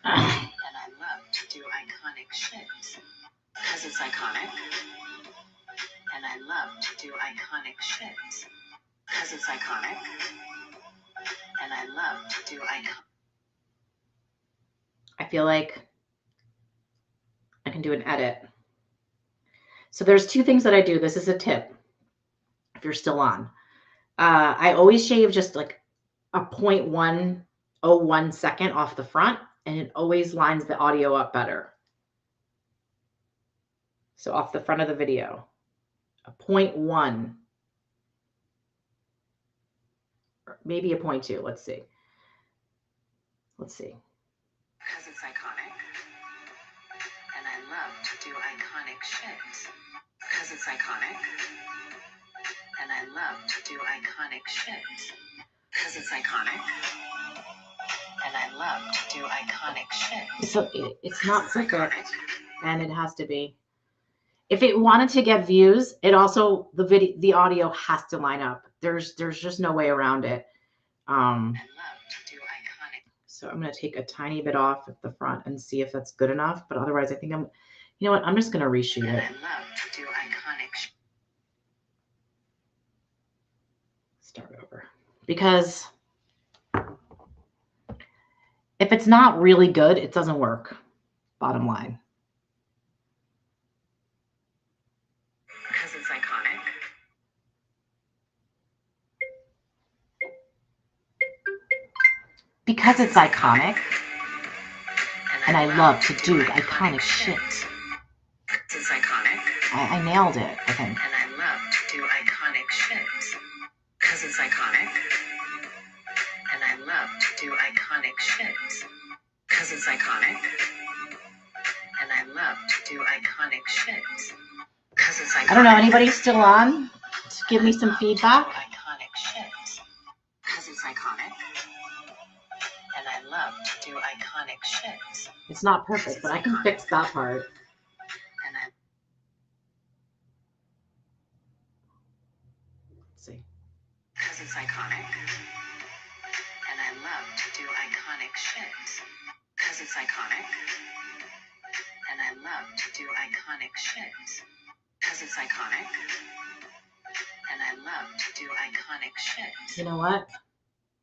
And I love to do iconic shit. Because it's iconic. And I love to do iconic shit. Because it's iconic. And I love to do iconic. I feel like I can do an edit. So there's two things that I do. This is a tip if you're still on. I always shave just like a 0.101 second off the front, and it always lines the audio up better. So off the front of the video, a 0.1, or maybe a 0.2. Let's see. Let's see. Because it's iconic. And I love to do iconic shit. Because it's iconic. And I love to do iconic shit. Because it's iconic. And I love to do iconic shit. So it's not perfect, iconic. and it has to be. If it wanted to get views, it also, the audio has to line up. There's just no way around it. I love to do iconic. So I'm going to take a tiny bit off at the front and see if that's good enough. But otherwise, I think you know what? I'm just going to reshoot And it. I love to do iconic shit. Start over. Because if it's not really good, it doesn't work. Bottom line. Because it's iconic. Because it's iconic. And I love to do iconic shit. Because it's iconic. I nailed it, I think. And I love to do iconic shit. Because it's iconic. And I love to do iconic shit. Because it's iconic. And I love to do iconic shit. Because it's iconic. I don't know, anybody still on? Just give me some feedback. Iconic shit. Because it's iconic. And I love to do iconic shit. It's not perfect, but I can fix that part. And I Let's see. because it's iconic. And I love to do iconic shit. Because it's iconic. And I love to do iconic shit. Because it's iconic. And I love to do iconic shit. You know what?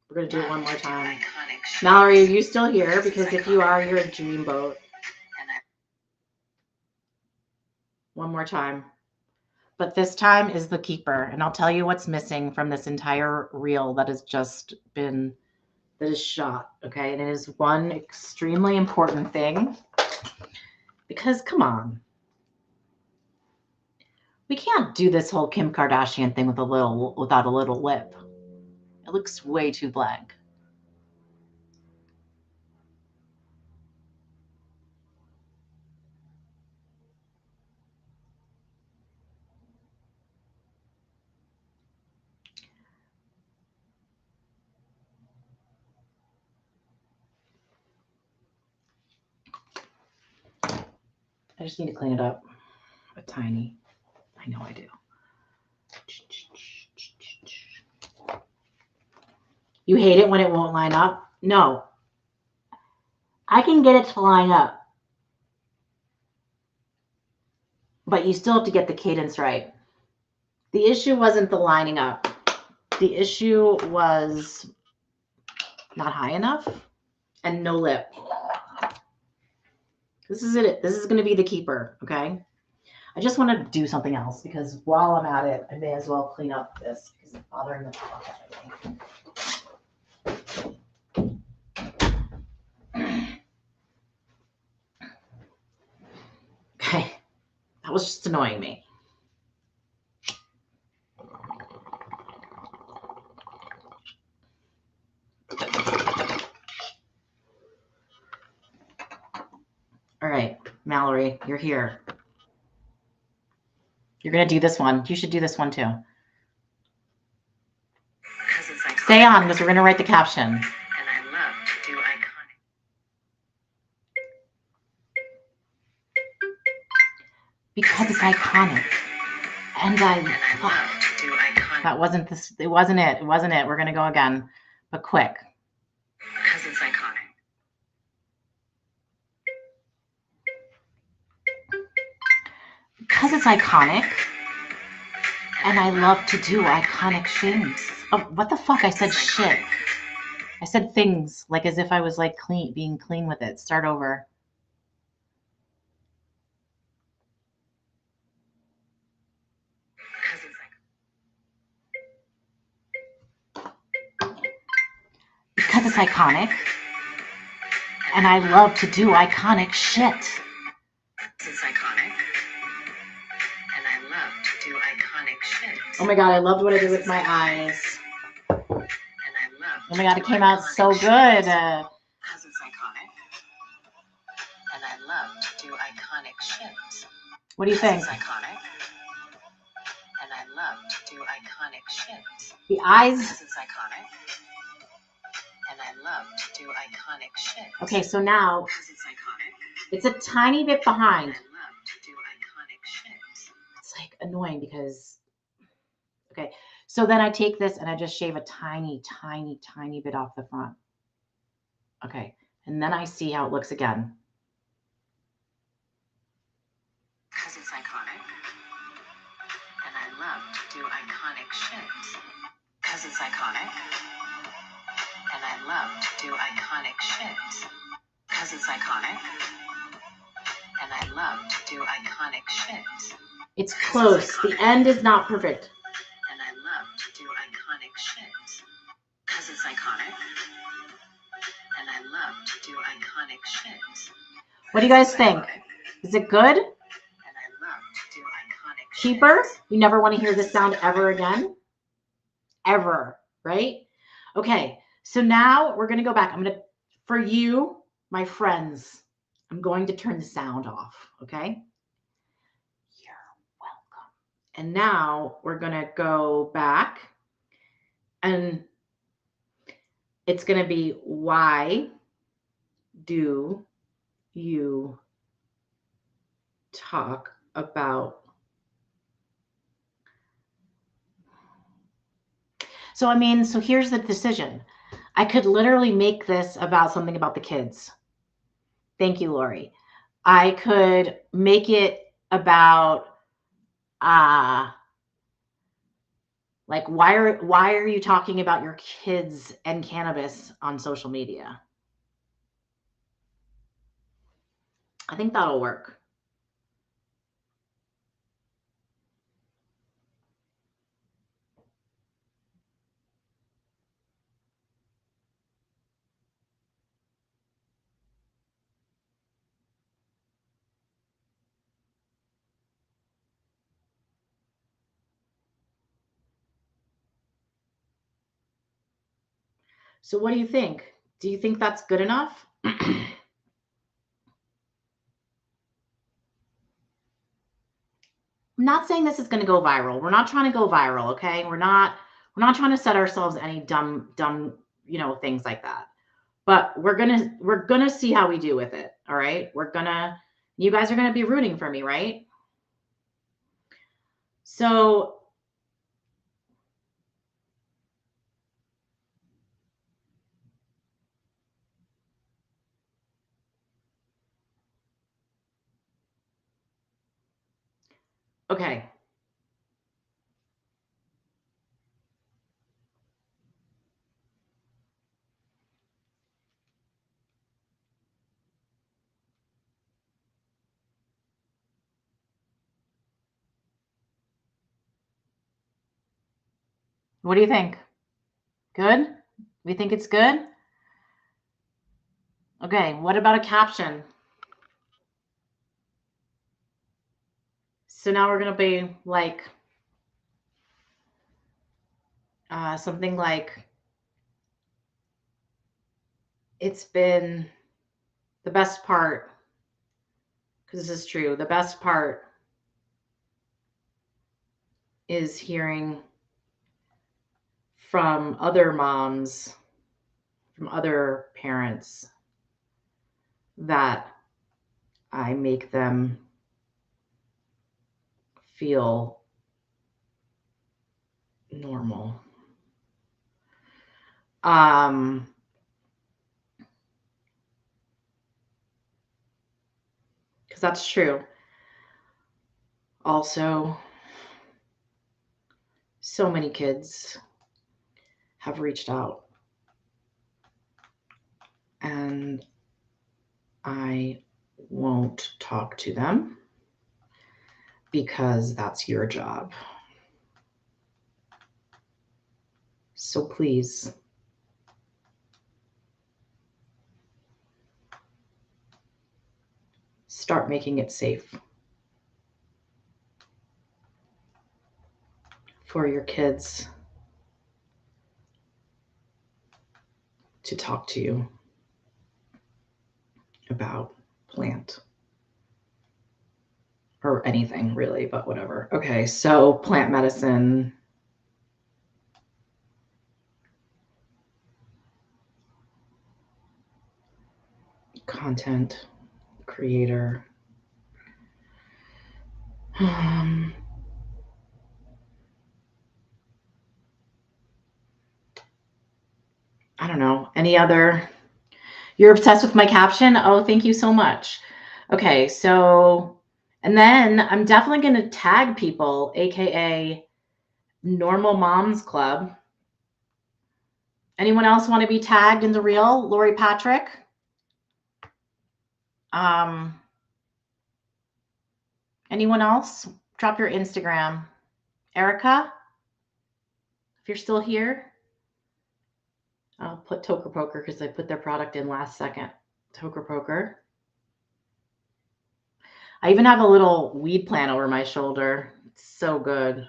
We're going to do it one more time. Iconic shit. Mallory, are you still here? Because if you are, you're a dreamboat. And I One more time. But this time is the keeper. And I'll tell you what's missing from this entire reel that has just been, that is shot. Okay. And it is one extremely important thing. Because come on. We can't do this whole Kim Kardashian thing without a little lip. It looks way too blank. I just need to clean it up a tiny. I know I do. You hate it when it won't line up? No. I can get it to line up. But you still have to get the cadence right. The issue wasn't the lining up. The issue was not high enough and no lip. This is it. This is going to be the keeper, okay? I just want to do something else because while I'm at it, I may as well clean up this because it's bothering the fuck out of me. Okay, that was just annoying me. All right, Mallory, you're here. You're going to do this one. You should do this one too. because it's iconic. Stay on because we're going to write the caption. And I love to do iconic. Because it's iconic. And I And I love to do iconic. that wasn't this. It wasn't it. It wasn't it. We're going to go again, but quick. Because it's iconic. Because it's iconic. And I love to do iconic things. Oh, what the fuck? I said shit. I said things like as if I was like being clean with it. Start over. Because it's iconic. And I love to do iconic shit. It's iconic. And I love to do iconic shit. Oh my god, I loved what I did with my eyes. And I love Oh my god, it came out so good. Because it's iconic. And I love to do iconic shit. What do you think? It's iconic. And I love to do iconic shit. The eyes. Because it's iconic. And I love to do iconic shit. Okay, so now Because it's iconic. it's a tiny bit behind. And I love to do iconic shit. It's like annoying because, okay, so then I take this and I just shave a tiny, tiny, tiny bit off the front. Okay, and then I see how it looks again. Because it's iconic. And I love to do iconic shit. Because it's iconic. And I love to do iconic shit. Because it's iconic. And I love to do iconic shit. It's close. The end is not perfect. And I love to do iconic shit. Because it's iconic. And I love to do iconic shit. What do you guys think? Is it good? And I love to do iconic shit. Cheaper? You never want to hear this sound ever again? Ever, right? Okay, so now we're going to go back. For you, my friends, I'm going to turn the sound off, okay? You're welcome. And now we're going to go back and it's going to be, why do you talk about? So here's the decision. I could literally make this about something about the kids. Thank you, Lori. I could make it about like why are you talking about your kids and cannabis on social media? I think that'll work. So what do you think? Do you think that's good enough? I'm not saying this is going to go viral. We're not trying to go viral, okay? We're not trying to set ourselves any dumb, things like that. But we're going to see how we do with it, all right? You guys are going to be rooting for me, right? So okay. What do you think? Good? We think it's good? Okay, what about a caption? So now we're going to be like something like, it's been the best part, because this is true. The best part is hearing from other moms, from other parents, that I make them feel normal. because that's true. Also, so many kids have reached out, and I won't talk to them because that's your job. So please, start making it safe for your kids to talk to you about plant or anything really, but whatever. Okay, so plant medicine. Content creator. I don't know. Any other? You're obsessed with my caption? Oh, thank you so much. Okay, so, and then I'm definitely going to tag people, AKA Normal Moms Club. Anyone else want to be tagged in the reel? Lori Patrick? Anyone else? Drop your Instagram. Erica, if you're still here, I'll put Toker Poker because I put their product in last second. Toker Poker. I even have a little weed plant over my shoulder. It's so good.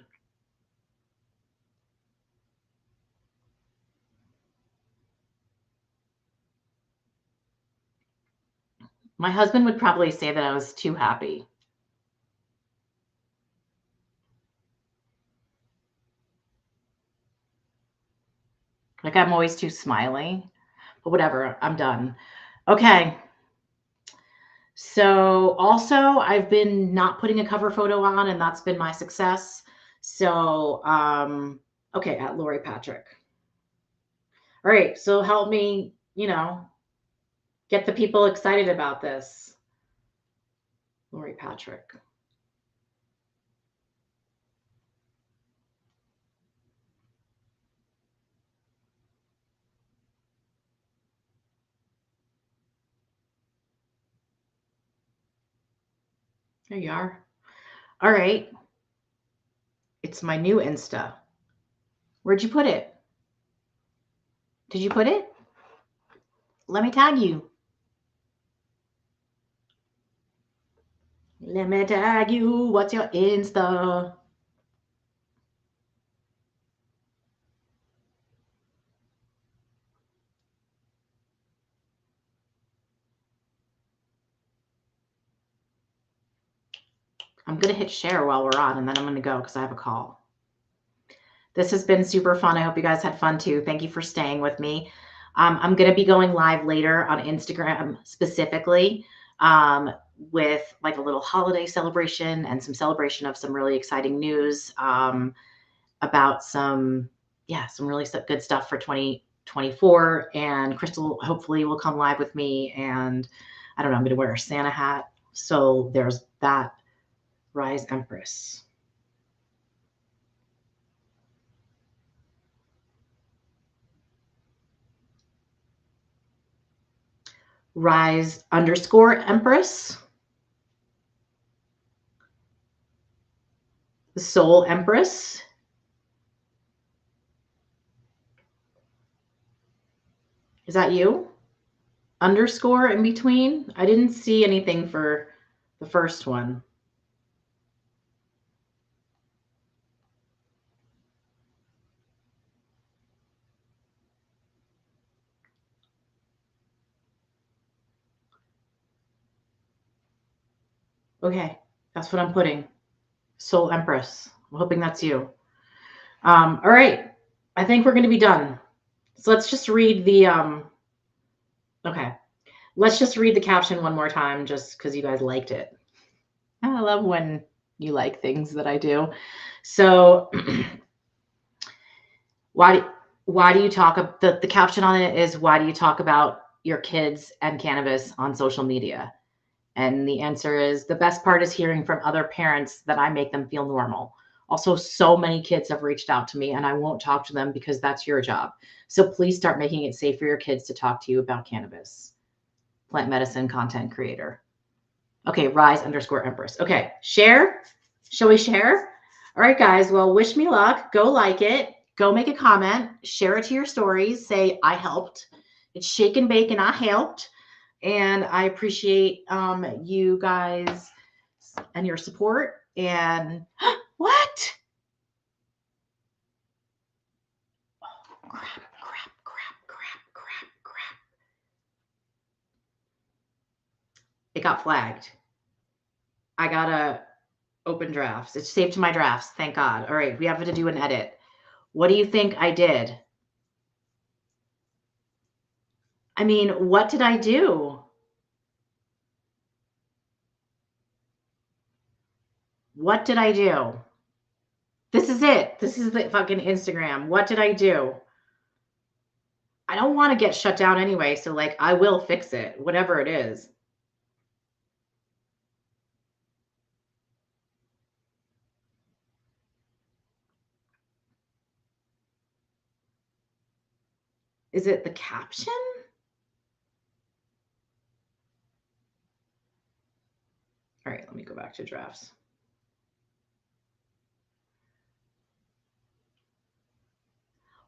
My husband would probably say that I was too happy. Like I'm always too smiley, but whatever, I'm done. Okay. So also I've been not putting a cover photo on, and that's been my success. So, okay, at Lori Patrick. All right. So help me, get the people excited about this. Lori Patrick. There you are. All right. It's my new Insta. Where'd you put it? Did you put it? Let me tag you. Let me tag you. What's your Insta? I'm going to hit share while we're on, and then I'm going to go because I have a call. This has been super fun. I hope you guys had fun too. Thank you for staying with me. I'm going to be going live later on Instagram specifically with like a little holiday celebration and some celebration of some really exciting news about some really good stuff for 2024. And Crystal hopefully will come live with me. And I don't know, I'm going to wear a Santa hat. So there's that. Rise Empress. Rise _ Empress. The Soul Empress. Is that you? Underscore in between? I didn't see anything for the first one. Okay, that's what I'm putting. Soul Empress. I'm hoping that's you. All right. I think we're going to be done. So let's just read the okay. Let's just read the caption one more time just because you guys liked it. I love when you like things that I do. So why do you talk the caption on it is, why do you talk about your kids and cannabis on social media? And the answer is the best part is hearing from other parents that I make them feel normal. Also, so many kids have reached out to me and I won't talk to them because that's your job. So please start making it safe for your kids to talk to you about cannabis. Plant medicine content creator. Okay, rise_empress. Okay, share. Shall we share? All right, guys. Well, wish me luck. Go like it. Go make a comment. Share it to your stories. Say, I helped. It's shake and bake and I helped. And I appreciate you guys and your support. And what? Oh, crap. It got flagged. I gotta open drafts. It's saved to my drafts. Thank God. All right, we have to do an edit. What do you think I did? I mean, what did I do? What did I do? This is it. This is the fucking Instagram. What did I do? I don't want to get shut down anyway, so like I will fix it, whatever it is. Is it the caption? All right, let me go back to drafts.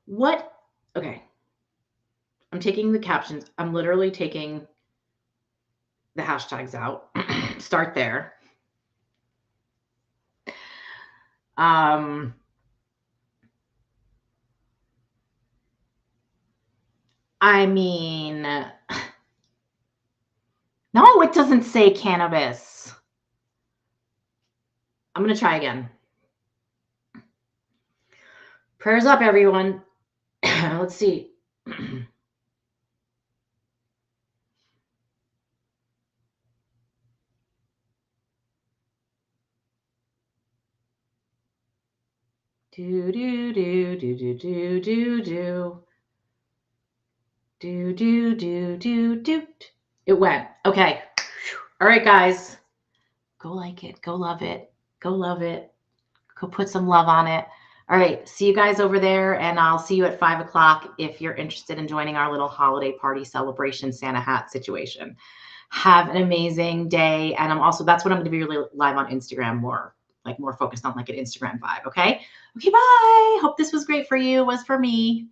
What? Okay. I'm taking the captions. I'm literally taking the hashtags out. Start there. I mean, no, it doesn't say cannabis. I'm going to try again. Prayers up, everyone. Let's see. Do do do do do do do do do do do do do. It went. Okay. All right, guys. Go like it. Go love it. Go love it. Go put some love on it. All right. See you guys over there, and I'll see you at 5 o'clock if you're interested in joining our little holiday party celebration Santa hat situation. Have an amazing day. And that's what I'm going to be really live on Instagram more focused on like an Instagram vibe. Okay. Okay. Bye. Hope this was great for you. Was for me.